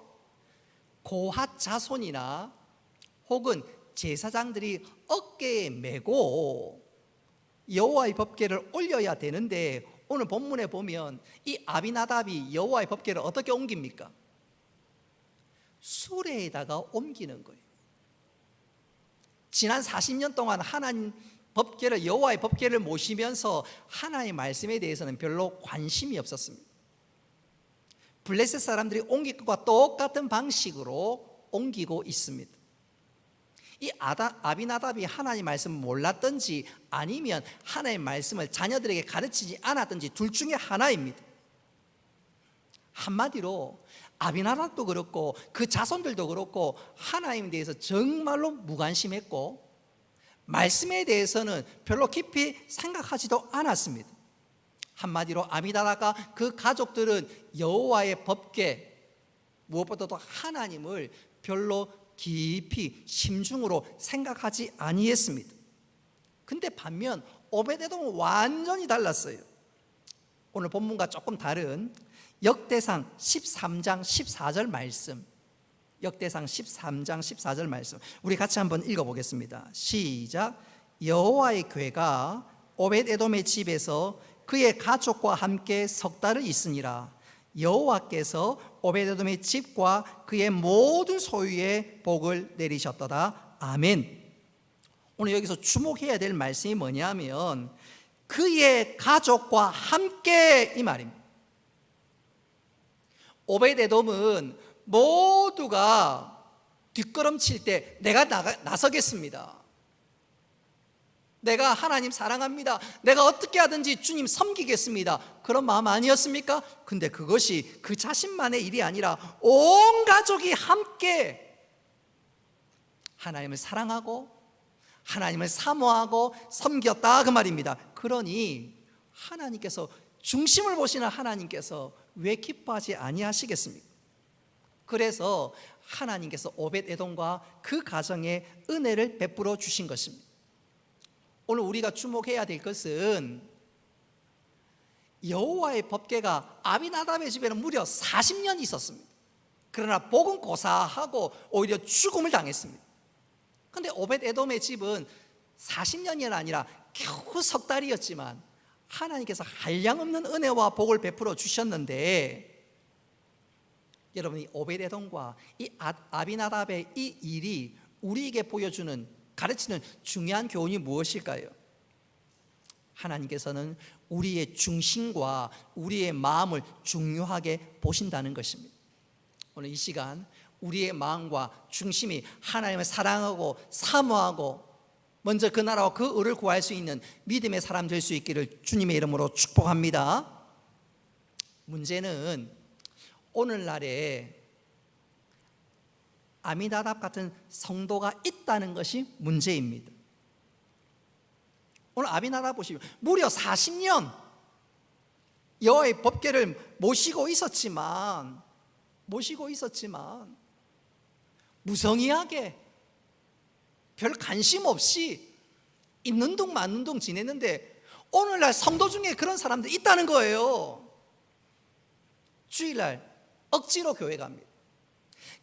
D: 고핫 자손이나 혹은 제사장들이 어깨에 메고 여호와의 법궤를 올려야 되는데, 오늘 본문에 보면 이 아비나답이 여호와의 법궤를 어떻게 옮깁니까? 수레에다가 옮기는 거예요. 지난 40년 동안 하나님 법궤를, 여호와의 법궤를 모시면서 하나님의 말씀에 대해서는 별로 관심이 없었습니다. 블레셋 사람들이 옮길 것과 똑같은 방식으로 옮기고 있습니다. 이 아비나답이 하나님의 말씀을 몰랐든지 아니면 하나님의 말씀을 자녀들에게 가르치지 않았든지 둘 중에 하나입니다. 한마디로 아비나답도 그렇고 그 자손들도 그렇고 하나님에 대해서 정말로 무관심했고 말씀에 대해서는 별로 깊이 생각하지도 않았습니다. 한마디로 아비나답과 그 가족들은 여호와의 법궤, 무엇보다도 하나님을 별로 깊이 심중으로 생각하지 아니했습니다. 근데 반면 오벳에돔은 완전히 달랐어요. 오늘 본문과 조금 다른 역대상 13장 14절 말씀, 역대상 13장 14절 말씀 우리 같이 한번 읽어보겠습니다. 시작. 여호와의 궤가 오벳에돔의 집에서 그의 가족과 함께 석 달을 있으니라. 여호와께서 오벳에돔의 집과 그의 모든 소유에 복을 내리셨도다. 아멘. 오늘 여기서 주목해야 될 말씀이 뭐냐면 그의 가족과 함께 이 말입니다. 오벳에돔은 모두가 뒷걸음칠 때 내가 나서겠습니다. 내가 하나님 사랑합니다. 내가 어떻게 하든지 주님 섬기겠습니다. 그런 마음 아니었습니까? 근데 그것이 그 자신만의 일이 아니라 온 가족이 함께 하나님을 사랑하고 하나님을 사모하고 섬겼다 그 말입니다. 그러니 하나님께서 중심을 보시는 하나님께서 왜 기뻐하지 아니하시겠습니까? 그래서 하나님께서 오벳에돔과 그 가정에 은혜를 베풀어 주신 것입니다. 오늘 우리가 주목해야 될 것은 여호와의 법궤가 아비나답의 집에는 무려 40년 있었습니다. 그러나 복은 고사하고 오히려 죽음을 당했습니다. 그런데 오벳에돔의 집은 40년이 아니라 겨우 석 달이었지만 하나님께서 한량없는 은혜와 복을 베풀어 주셨는데, 여러분 이 오벳에돔과 이 아비나답의 이 일이 우리에게 보여주는 가르치는 중요한 교훈이 무엇일까요? 하나님께서는 우리의 중심과 우리의 마음을 중요하게 보신다는 것입니다. 오늘 이 시간 우리의 마음과 중심이 하나님을 사랑하고 사모하고 먼저 그 나라와 그 의를 구할 수 있는 믿음의 사람 될 수 있기를 주님의 이름으로 축복합니다. 문제는 오늘날에 아미나답 같은 성도가 있다는 것이 문제입니다. 오늘 아비나답 보시면 무려 40년 여호와의 법궤를 모시고 있었지만 무성의하게 별 관심 없이 있는 둥 마는 둥 지냈는데 오늘날 성도 중에 그런 사람들이 있다는 거예요. 주일날 억지로 교회 갑니다.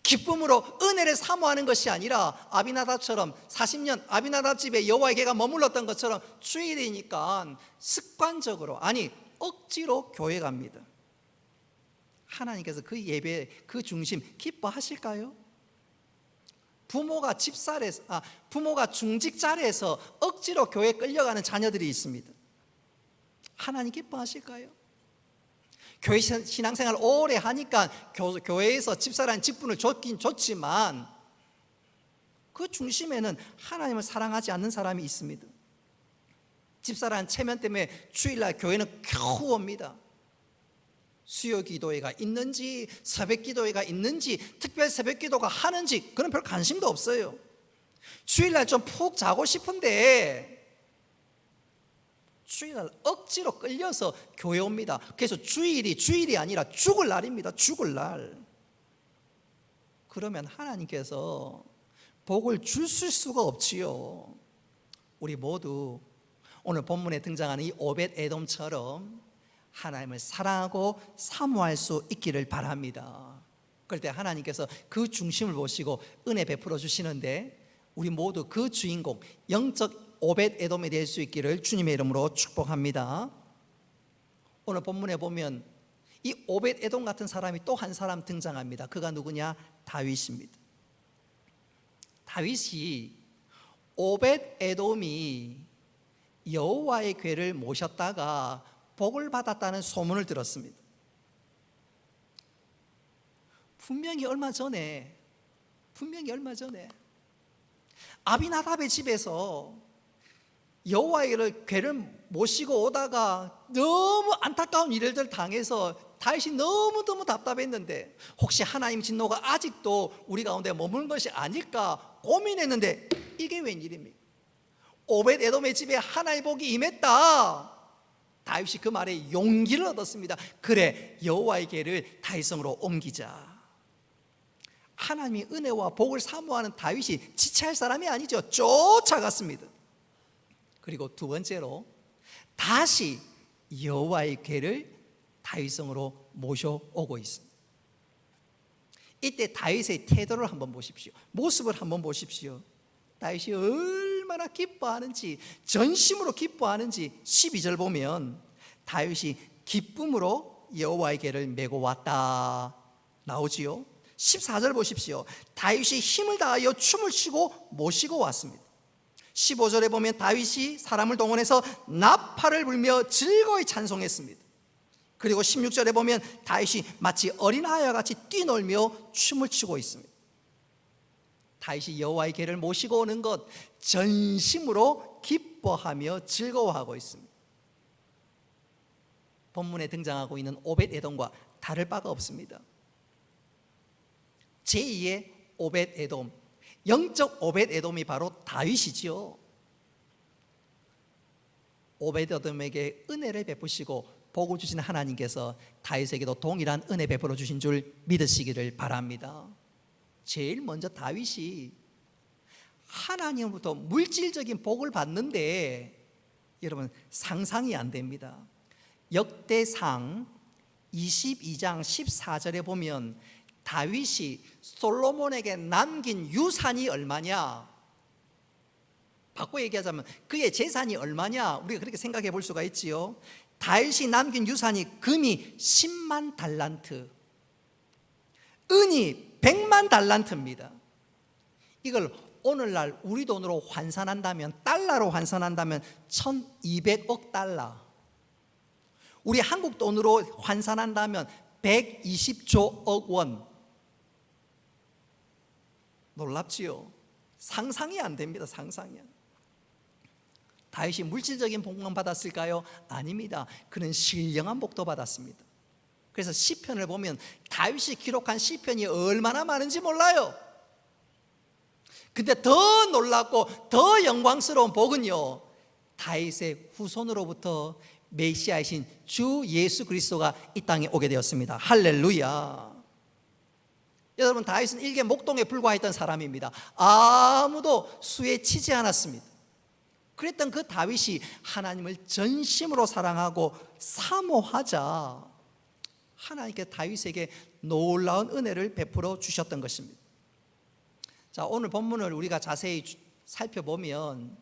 D: 기쁨으로 은혜를 사모하는 것이 아니라 아비나답처럼 40년 아비나답 집에 여호와의 궤가 머물렀던 것처럼 주일이니까 습관적으로 아니 억지로 교회 갑니다. 하나님께서 그 예배 그 중심 기뻐하실까요? 부모가 중직자리에서 억지로 교회에 끌려가는 자녀들이 있습니다. 하나님 기뻐하실까요? 교회 신앙생활 오래 하니까 교회에서 집사라는 직분을 줬긴 줬지만 그 중심에는 하나님을 사랑하지 않는 사람이 있습니다. 집사라는 체면 때문에 주일날 교회는 겨우 옵니다. 수요 기도회가 있는지 새벽 기도회가 있는지 특별 새벽 기도가 하는지 그런 별 관심도 없어요. 주일날 좀 푹 자고 싶은데 주일날 억지로 끌려서 교회 옵니다. 그래서 주일이 아니라 죽을 날입니다. 죽을 날. 그러면 하나님께서 복을 주실 수가 없지요. 우리 모두 오늘 본문에 등장하는 이 오벳에돔처럼 하나님을 사랑하고 사모할 수 있기를 바랍니다. 그럴 때 하나님께서 그 중심을 보시고 은혜 베풀어 주시는데 우리 모두 그 주인공 영적 오벳에돔이 될 수 있기를 주님의 이름으로 축복합니다. 오늘 본문에 보면 이 오벳에돔 같은 사람이 또 한 사람 등장합니다. 그가 누구냐? 다윗입니다. 다윗이 오벳에돔이 여호와의 궤를 모셨다가 복을 받았다는 소문을 들었습니다. 분명히 얼마 전에 아비나답의 집에서 여호와의 궤를 모시고 오다가 너무 안타까운 일을 당해서 다윗이 너무너무 답답했는데 혹시 하나님 진노가 아직도 우리 가운데 머무는 것이 아닐까 고민했는데 이게 웬일입니까? 오벳에돔의 집에 하나의 복이 임했다. 다윗이 그 말에 용기를 얻었습니다. 그래, 여호와의 궤를 다윗성으로 옮기자. 하나님의 은혜와 복을 사모하는 다윗이 지체할 사람이 아니죠. 쫓아갔습니다. 그리고 두 번째로 다시 여호와의 궤를 다윗성으로 모셔오고 있습니다. 이때 다윗의 태도를 한번 보십시오. 모습을 한번 보십시오. 다윗이 얼마나 기뻐하는지, 전심으로 기뻐하는지 12절 보면 다윗이 기쁨으로 여호와의 궤를 메고 왔다 나오지요. 14절 보십시오. 다윗이 힘을 다하여 춤을 추고 모시고 왔습니다. 15절에 보면 다윗이 사람을 동원해서 나팔을 불며 즐거이 찬송했습니다. 그리고 16절에 보면 다윗이 마치 어린아이와 같이 뛰놀며 춤을 추고 있습니다. 다윗이 여호와의 궤를 모시고 오는 것 전심으로 기뻐하며 즐거워하고 있습니다. 본문에 등장하고 있는 오벳에돔과 다를 바가 없습니다. 제2의 오벳에돔, 영적 오벳에돔이 바로 다윗이지요. 오벳에돔에게 은혜를 베푸시고 복을 주신 하나님께서 다윗에게도 동일한 은혜 베풀어 주신 줄 믿으시기를 바랍니다. 제일 먼저 다윗이 하나님으로부터 물질적인 복을 받는데 여러분 상상이 안 됩니다. 역대상 22장 14절에 보면 다윗이 솔로몬에게 남긴 유산이 얼마냐, 바꿔 얘기하자면 그의 재산이 얼마냐, 우리가 그렇게 생각해 볼 수가 있지요. 다윗이 남긴 유산이 금이 10만 달란트, 은이 100만 달란트입니다. 이걸 오늘날 우리 돈으로 환산한다면, 달러로 환산한다면 1200억 달러, 우리 한국 돈으로 환산한다면 120조억 원. 놀랍지요? 상상이 안 됩니다. 상상이. 다윗이 물질적인 복만 받았을까요? 아닙니다. 그는 신령한 복도 받았습니다. 그래서 시편을 보면 다윗이 기록한 시편이 얼마나 많은지 몰라요. 근데 더 놀랍고 더 영광스러운 복은요, 다윗의 후손으로부터 메시아이신 주 예수 그리스도가 이 땅에 오게 되었습니다. 할렐루야. 여러분, 다윗은 일개 목동에 불과했던 사람입니다. 아무도 수에 치지 않았습니다. 그랬던 그 다윗이 하나님을 전심으로 사랑하고 사모하자 하나님께 다윗에게 놀라운 은혜를 베풀어 주셨던 것입니다. 자, 오늘 본문을 우리가 자세히 살펴보면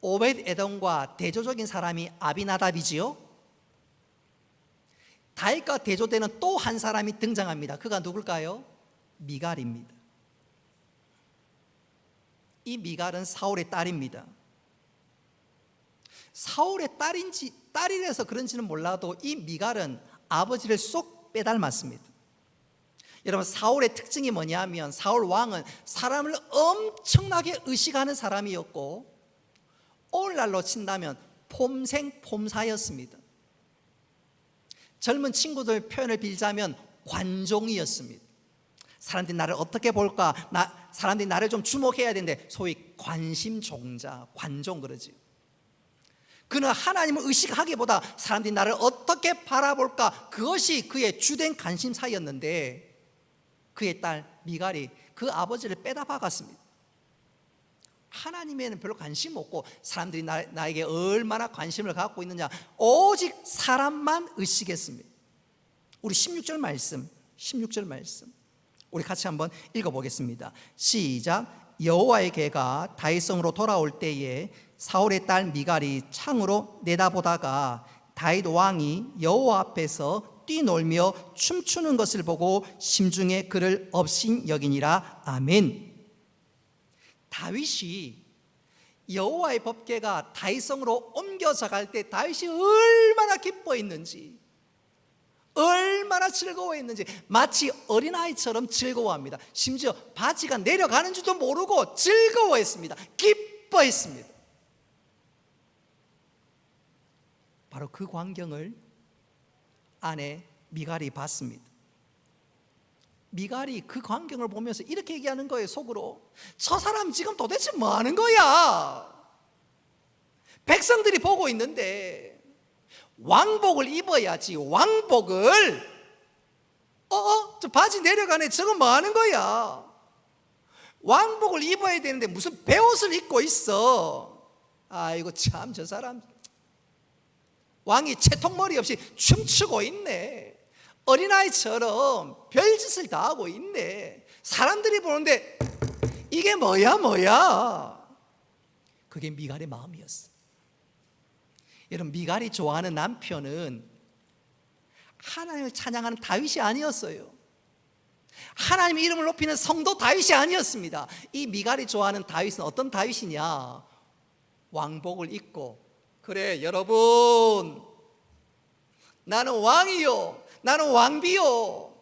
D: 오벳에돔과 대조적인 사람이 아비나답이지요. 다윗과 대조되는 또 한 사람이 등장합니다. 그가 누굴까요? 미갈입니다. 이 미갈은 사울의 딸입니다. 사울의 딸이라서 그런지는 몰라도 이 미갈은 아버지를 쏙 빼닮았습니다. 여러분, 사울의 특징이 뭐냐면 사울 왕은 사람을 엄청나게 의식하는 사람이었고 오늘날로 친다면 폼생폼사였습니다. 젊은 친구들 표현을 빌자면 관종이었습니다. 사람들이 나를 어떻게 볼까, 사람들이 나를 좀 주목해야 되는데 소위 관심종자, 관종 그러지. 그는 하나님을 의식하기보다 사람들이 나를 어떻게 바라볼까, 그것이 그의 주된 관심사였는데 그의 딸 미갈이 그 아버지를 빼다 박았습니다. 하나님에는 별로 관심 없고 사람들이 나에게 얼마나 관심을 갖고 있느냐, 오직 사람만 의식했습니다. 우리 16절 말씀 우리 같이 한번 읽어보겠습니다. 시작. 여호와의 궤가 다윗성으로 돌아올 때에 사울의 딸 미갈이 창으로 내다보다가 다윗 왕이 여호와 앞에서 뛰놀며 춤추는 것을 보고 심중에 그를 업신 여기니라. 아멘. 다윗이 여호와의 법궤가 다윗성으로 옮겨져 갈 때 다윗이 얼마나 기뻐했는지, 얼마나 즐거워했는지 마치 어린아이처럼 즐거워합니다. 심지어 바지가 내려가는 줄도 모르고 즐거워했습니다. 기뻐했습니다. 바로 그 광경을 아내 미갈이 봤습니다. 미갈이 그 광경을 보면서 이렇게 얘기하는 거예요. 속으로, 저 사람 지금 도대체 뭐 하는 거야? 백성들이 보고 있는데 왕복을 입어야지 왕복을 저 바지 내려가네. 저건 뭐 하는 거야? 왕복을 입어야 되는데 무슨 베옷을 입고 있어. 아이고 참, 저 사람 왕이 채통머리 없이 춤추고 있네. 어린아이처럼 별짓을 다 하고 있네. 사람들이 보는데 이게 뭐야? 그게 미갈의 마음이었어. 여러분, 미갈이 좋아하는 남편은 하나님을 찬양하는 다윗이 아니었어요. 하나님 이름을 높이는 성도 다윗이 아니었습니다. 이 미갈이 좋아하는 다윗은 어떤 다윗이냐? 왕복을 입고, 그래 여러분, 나는 왕이요, 나는 왕비요,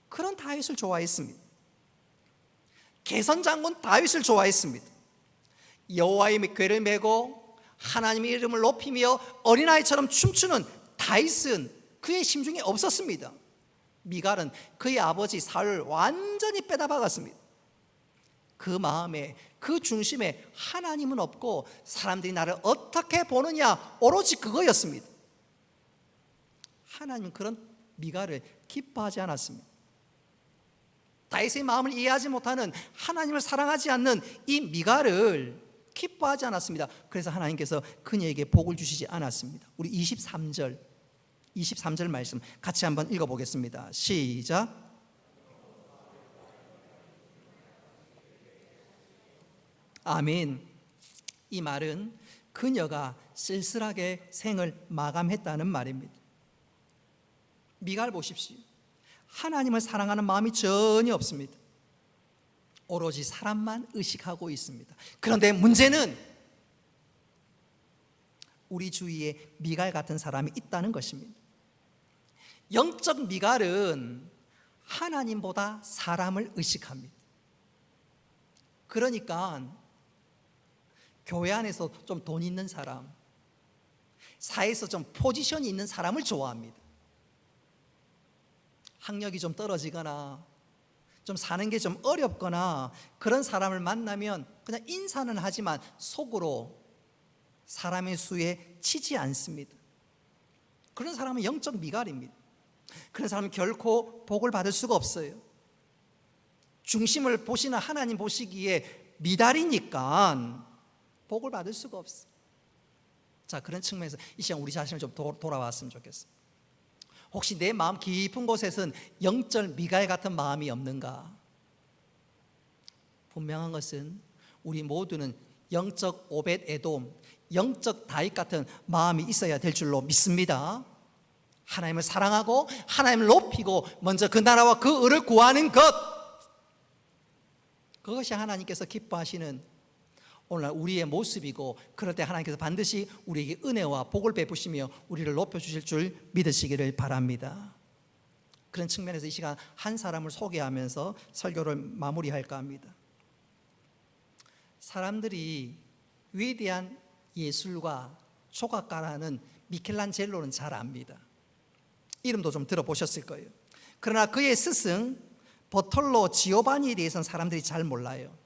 D: 그런 다윗을 좋아했습니다. 개선장군 다윗을 좋아했습니다. 여호와의 궤를 메고 하나님의 이름을 높이며 어린아이처럼 춤추는 다윗은 그의 심중에 없었습니다. 미갈은 그의 아버지 사울을 완전히 빼다박았습니다. 그 마음에, 그 중심에 하나님은 없고 사람들이 나를 어떻게 보느냐, 오로지 그거였습니다. 하나님은 그런 미갈을 기뻐하지 않았습니다. 다윗의 마음을 이해하지 못하는, 하나님을 사랑하지 않는 이 미갈을 기뻐하지 않았습니다. 그래서 하나님께서 그녀에게 복을 주시지 않았습니다. 우리 23절 말씀 같이 한번 읽어보겠습니다. 시작. 아멘. 이 말은 그녀가 쓸쓸하게 생을 마감했다는 말입니다. 미갈 보십시오. 하나님을 사랑하는 마음이 전혀 없습니다. 오로지 사람만 의식하고 있습니다. 그런데 문제는 우리 주위에 미갈 같은 사람이 있다는 것입니다. 영적 미갈은 하나님보다 사람을 의식합니다. 그러니까 교회 안에서 좀 돈 있는 사람, 사회에서 좀 포지션이 있는 사람을 좋아합니다. 학력이 좀 떨어지거나 좀 사는 게 좀 어렵거나 그런 사람을 만나면 그냥 인사는 하지만 속으로 사람의 수에 치지 않습니다. 그런 사람은 영적 미갈입니다. 그런 사람은 결코 복을 받을 수가 없어요. 중심을 보시는 하나님 보시기에 미달이니까 복을 받을 수가 없어요. 자, 그런 측면에서 이 시간 우리 자신을 좀 돌아왔으면 좋겠어요. 혹시 내 마음 깊은 곳에선 영적 미갈 같은 마음이 없는가? 분명한 것은 우리 모두는 영적 오벳 에돔, 영적 다윗 같은 마음이 있어야 될 줄로 믿습니다. 하나님을 사랑하고 하나님을 높이고 먼저 그 나라와 그 의를 구하는 것, 그것이 하나님께서 기뻐하시는 오늘 우리의 모습이고, 그럴 때 하나님께서 반드시 우리에게 은혜와 복을 베푸시며 우리를 높여주실 줄 믿으시기를 바랍니다. 그런 측면에서 이 시간 한 사람을 소개하면서 설교를 마무리할까 합니다. 사람들이 위대한 예술가, 조각가라는 미켈란젤로는 잘 압니다. 이름도 좀 들어보셨을 거예요. 그러나 그의 스승 버톨로 지오바니에 대해서는 사람들이 잘 몰라요.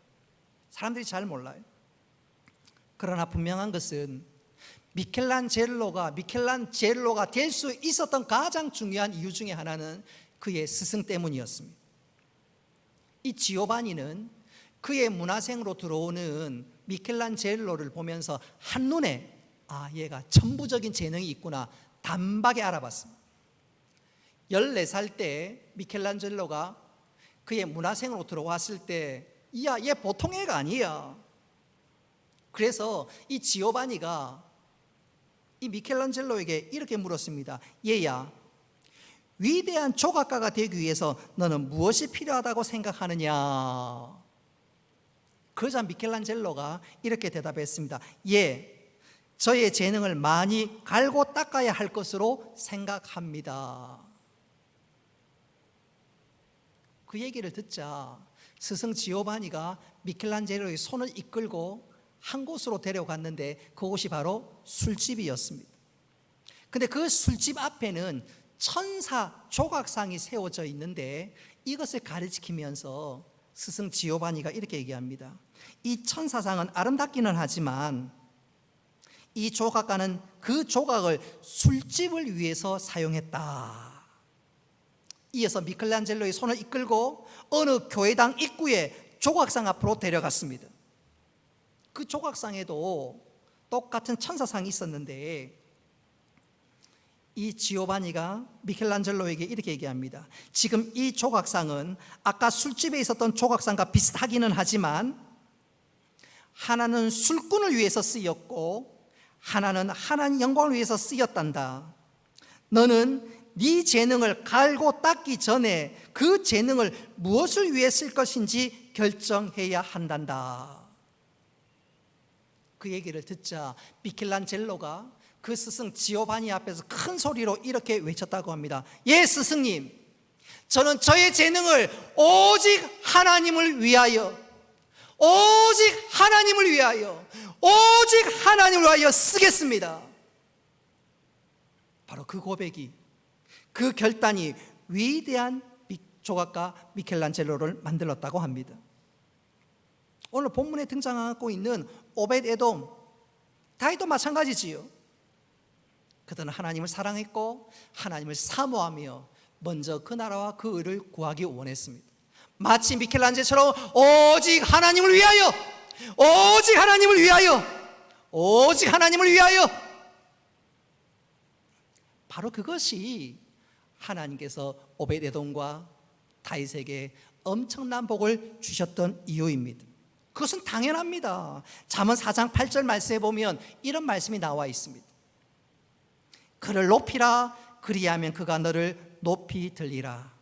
D: 그러나 분명한 것은 미켈란젤로가 될 수 있었던 가장 중요한 이유 중에 하나는 그의 스승 때문이었습니다. 이 지오바니는 그의 문화생으로 들어오는 미켈란젤로를 보면서 한눈에 얘가 천부적인 재능이 있구나 단박에 알아봤습니다. 14살 때 미켈란젤로가 그의 문화생으로 들어왔을 때 얘 보통 애가 아니야. 그래서 이 지오바니가 이 미켈란젤로에게 이렇게 물었습니다. 얘야, 위대한 조각가가 되기 위해서 너는 무엇이 필요하다고 생각하느냐? 그러자 미켈란젤로가 이렇게 대답했습니다. 저의 재능을 많이 갈고 닦아야 할 것으로 생각합니다. 그 얘기를 듣자 스승 지오바니가 미켈란젤로의 손을 이끌고 한 곳으로 데려갔는데 그곳이 바로 술집이었습니다. 근데 그 술집 앞에는 천사 조각상이 세워져 있는데 이것을 가르치면서 스승 지오바니가 이렇게 얘기합니다. 이 천사상은 아름답기는 하지만 이 조각가는 그 조각을 술집을 위해서 사용했다. 이어서 미켈란젤로의 손을 이끌고 어느 교회당 입구에 조각상 앞으로 데려갔습니다. 그 조각상에도 똑같은 천사상이 있었는데 이 지오바니가 미켈란젤로에게 이렇게 얘기합니다. 지금 이 조각상은 아까 술집에 있었던 조각상과 비슷하기는 하지만 하나는 술꾼을 위해서 쓰였고 하나는 하나님 영광을 위해서 쓰였단다. 너는 네 재능을 갈고 닦기 전에 그 재능을 무엇을 위해 쓸 것인지 결정해야 한단다. 그 얘기를 듣자 미켈란젤로가 그 스승 지오바니 앞에서 큰 소리로 이렇게 외쳤다고 합니다. 예, 스승님, 저는 저의 재능을 오직 하나님을 위하여, 오직 하나님을 위하여, 오직 하나님을 위하여 쓰겠습니다. 바로 그 고백이, 그 결단이 위대한 조각가 미켈란젤로를 만들었다고 합니다. 오늘 본문에 등장하고 있는 오벳 에돔, 다윗도 마찬가지지요. 그들은 하나님을 사랑했고 하나님을 사모하며 먼저 그 나라와 그 의를 구하기 원했습니다. 마치 미켈란젤로처럼 오직 하나님을 위하여, 오직 하나님을 위하여, 오직 하나님을 위하여. 바로 그것이 하나님께서 오벳 에돔과 다윗에게 엄청난 복을 주셨던 이유입니다. 그것은 당연합니다. 잠언 4장 8절 말씀에 보면 이런 말씀이 나와 있습니다. 그를 높이라, 그리하면 그가 너를 높이 들리라.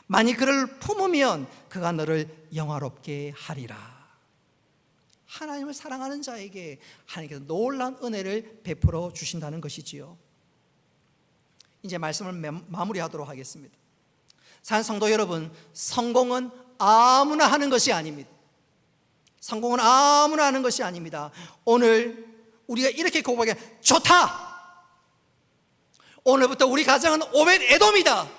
D: 만일 그를 품으면 그가 너를 영화롭게 하리라. 하나님을 사랑하는 자에게 하나님께서 놀라운 은혜를 베풀어 주신다는 것이지요. 이제 말씀을 마무리하도록 하겠습니다. 사랑하는 성도 여러분, 성공은 아무나 하는 것이 아닙니다. 성공은 아무나 하는 것이 아닙니다. 오늘 우리가 이렇게 고백해, 좋다! 오늘부터 우리 가정은 오벳 에돔이다.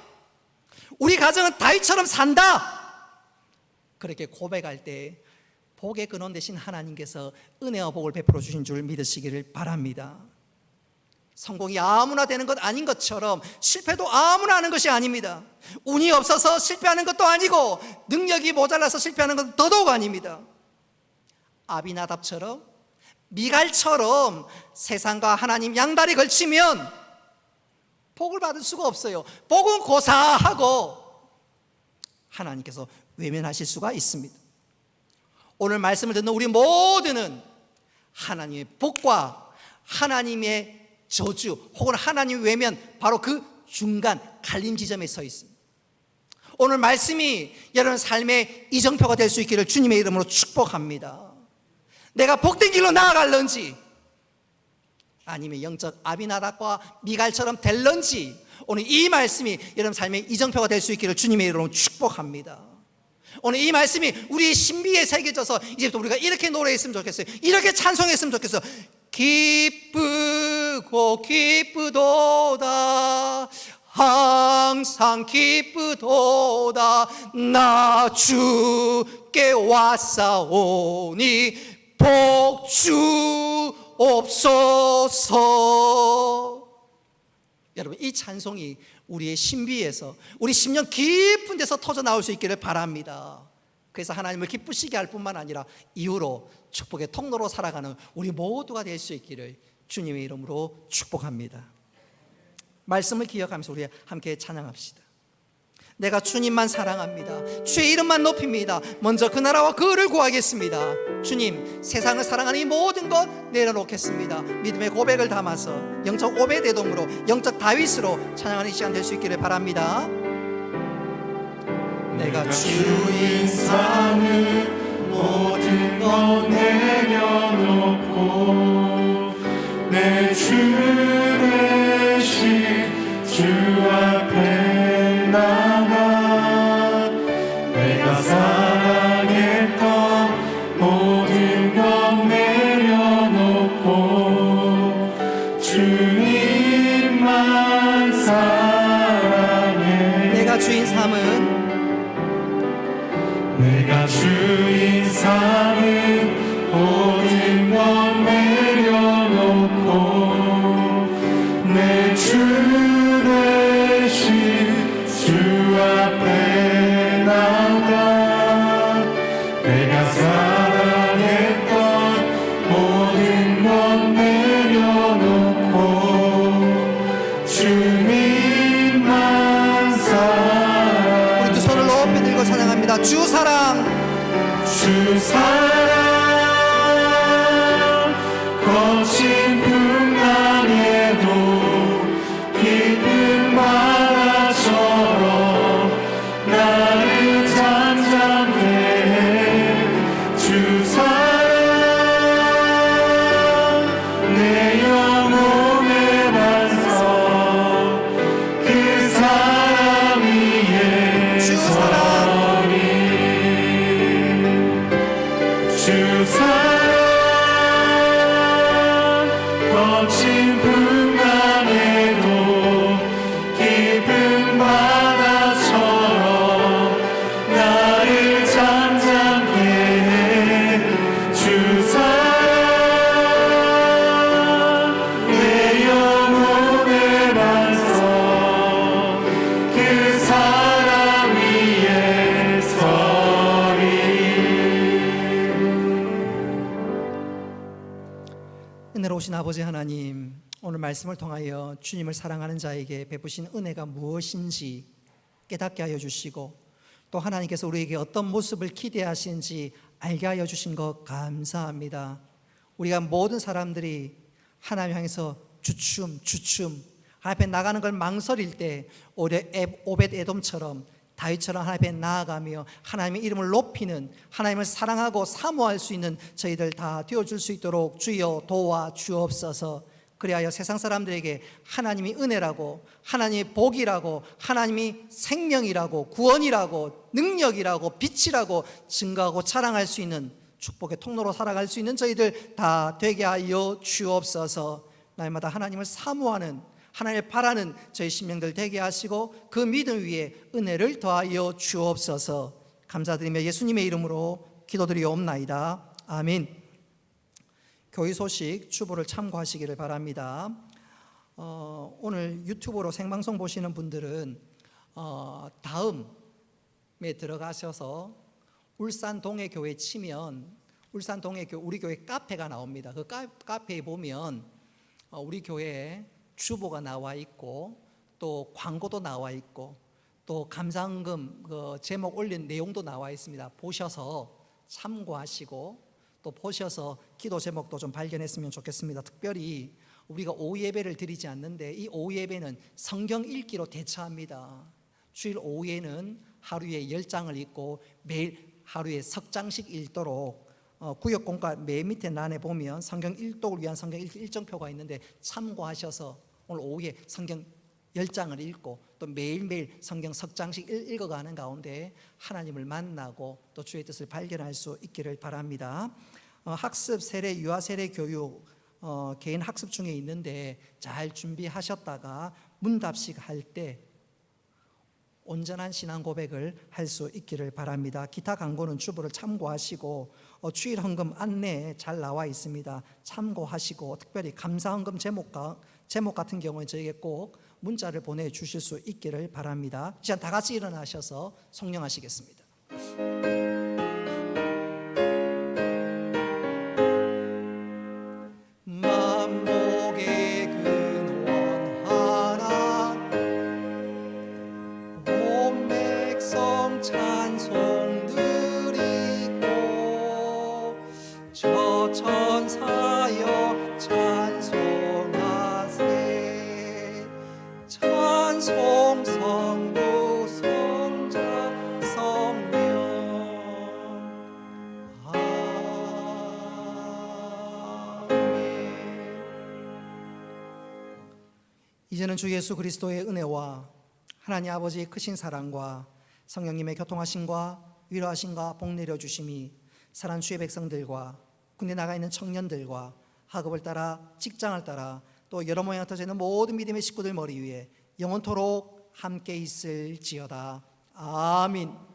D: 우리 가정은 다윗처럼 산다. 그렇게 고백할 때 복의 근원 되신 하나님께서 은혜와 복을 베풀어 주신 줄 믿으시기를 바랍니다. 성공이 아무나 되는 것 아닌 것처럼 실패도 아무나 하는 것이 아닙니다. 운이 없어서 실패하는 것도 아니고 능력이 모자라서 실패하는 것도 더더욱 아닙니다. 아비나답처럼, 미갈처럼 세상과 하나님 양다리 걸치면 복을 받을 수가 없어요. 복은 고사하고 하나님께서 외면하실 수가 있습니다. 오늘 말씀을 듣는 우리 모두는 하나님의 복과 하나님의 저주 혹은 하나님 외면, 바로 그 중간 갈림 지점에 서 있습니다. 오늘 말씀이 여러분 삶의 이정표가 될 수 있기를 주님의 이름으로 축복합니다. 내가 복된 길로 나아갈런지 아니면 영적 아비나답과 미갈처럼 될런지, 오늘 이 말씀이 여러분 삶의 이정표가 될 수 있기를 주님의 이름으로 축복합니다. 오늘 이 말씀이 우리의 신비에 새겨져서 이제부터 우리가 이렇게 노래했으면 좋겠어요. 이렇게 찬송했으면 좋겠어요. 기쁘고 기쁘도다, 항상 기쁘도다, 나 주께 왔사오니 복주 없소서. 여러분, 이 찬송이 우리의 신비에서, 우리 심령 깊은 데서 터져 나올 수 있기를 바랍니다. 그래서 하나님을 기쁘시게 할 뿐만 아니라 이후로 축복의 통로로 살아가는 우리 모두가 될 수 있기를 주님의 이름으로 축복합니다. 말씀을 기억하면서 우리 함께 찬양합시다. 내가 주님만 사랑합니다. 주의 이름만 높입니다. 먼저 그 나라와 그 의를 구하겠습니다. 주님, 세상을 사랑하는 이 모든 것 내려놓겠습니다. 믿음의 고백을 담아서 영적 오벳 에돔으로, 영적 다윗으로 찬양하는 시간 될 수 있기를 바랍니다. 내가
E: 주인 삼은 모든 것 내려놓고 내 주 대신 주 앞에 나가 내가 사랑했던 모든 것 내려놓고 주님만 사랑해.
D: 내가 주인 삼은
E: 내가 주인 삼은 모든 것
A: 합니다. 주 사랑,
E: 주 사랑 거친 풍랑에도 깊은 바다처럼 나를 잠잠케 해. 주 사랑 내 영혼의 반석 그 사랑 위에
A: 주 사랑,
E: 주 사랑 거친 풍랑에도 깊은 바다처럼 나를 잠잠케 해. 주 사랑 내 영혼의 반석 그 사랑 위에 서리.
A: 은혜로우신 아버지 하나님, 오늘 말씀을 통하여 주님을 사랑하는 자에게 베푸신 은혜가 무엇인지 깨닫게 하여 주시고, 또 하나님께서 우리에게 어떤 모습을 기대하시는지 알게 하여 주신 것 감사합니다. 우리가 모든 사람들이 하나님 향해서 주춤 하나님 앞에 나가는 걸 망설일 때 오벳 에돔처럼 다윗처럼 하나님 앞에 나아가며 하나님의 이름을 높이는, 하나님을 사랑하고 사모할 수 있는 저희들 다 되어줄 수 있도록 주여 도와 주옵소서. 그리하여 세상 사람들에게 하나님이 은혜라고, 하나님이 복이라고, 하나님이 생명이라고, 구원이라고, 능력이라고, 빛이라고 증거하고 자랑할 수 있는 축복의 통로로 살아갈 수 있는 저희들 다 되게 하여 주옵소서. 날마다 하나님을 사모하는, 하나님을 바라는 저희 심령들 되게 하시고 그 믿음 위에 은혜를 더하여 주옵소서. 감사드리며 예수님의 이름으로 기도드리옵나이다. 아멘. 교회 소식 주보를 참고하시기를 바랍니다. 오늘 유튜브로 생방송 보시는 분들은 다음에 들어가셔서 울산 동해교회 치면 울산 동해교회 우리 교회 카페가 나옵니다. 그 카페에 보면 우리 교회에 주보가 나와 있고 또 광고도 나와 있고 또 감사헌금 그 제목 올린 내용도 나와 있습니다. 보셔서 참고하시고 또 보셔서 기도 제목도 좀 발견했으면 좋겠습니다. 특별히 우리가 오후 예배를 드리지 않는데 이 오후 예배는 성경 읽기로 대처합니다. 주일 오후에는 하루에 10장을 읽고 매일 하루에 석 장씩 읽도록 구역공과 맨 밑에 난에 보면 성경 일독을 위한 성경 일정표가 있는데 참고하셔서 오늘 오후에 성경 10장을 읽고 또 매일매일 성경 석 장씩 읽어가는 가운데 하나님을 만나고 또 주의 뜻을 발견할 수 있기를 바랍니다. 학습 세례, 유아 세례 교육 개인 학습 중에 있는데 잘 준비하셨다가 문답식 할 때 온전한 신앙 고백을 할 수 있기를 바랍니다. 기타 광고는 주보를 참고하시고 주일 헌금 안내에 잘 나와 있습니다. 참고하시고 특별히 감사 헌금 제목 같은 경우에 저에게 꼭 문자를 보내주실 수 있기를 바랍니다. 시간 다 같이 일어나셔서 성령하시겠습니다. 만복의 근원 하나 온 백성 찬송 드리고 저 천사여 찬송하세 찬송 성부 성자 성령 이제는 주 예수 그리스도의 은혜와 하나님 아버지의 크신 사랑과 성령님의 교통하심과 위로하심과 복 내려주심이 사랑하는 주의 백성들과 군대 나가 있는 청년들과 학업을 따라 직장을 따라 또 여러 모양을 터지는 모든 믿음의 식구들 머리 위에 영원토록 함께 있을지어다. 아멘.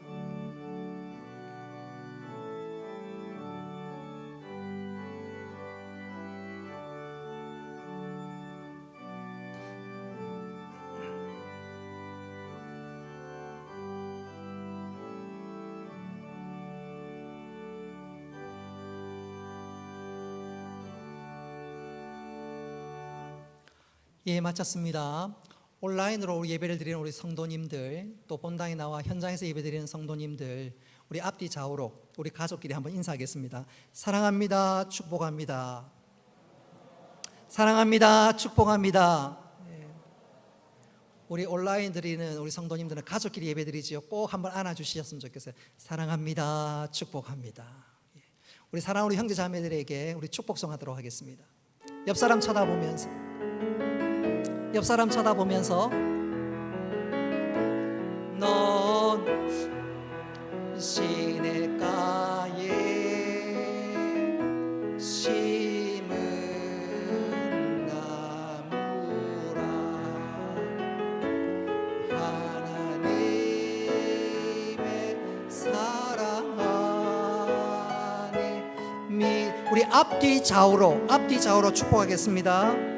A: 예, 마쳤습니다. 온라인으로 예배를 드리는 우리 성도님들, 또 본당에 나와 현장에서 예배 드리는 성도님들,
D: 우리 앞뒤 좌우로 우리 가족끼리 한번 인사하겠습니다. 사랑합니다. 축복합니다. 사랑합니다. 축복합니다. 예. 우리 온라인 드리는 우리 성도님들은 가족끼리 예배 드리지요. 꼭 한번 안아주셨으면 좋겠어요. 사랑합니다. 축복합니다. 예. 우리 사랑하는 우리 형제 자매들에게 우리 축복송 하도록 하겠습니다. 옆 사람 쳐다보면서 넌 시냇가에 심은 나무라 하나님의 사랑 안에 우리 앞뒤 좌우로 축복하겠습니다.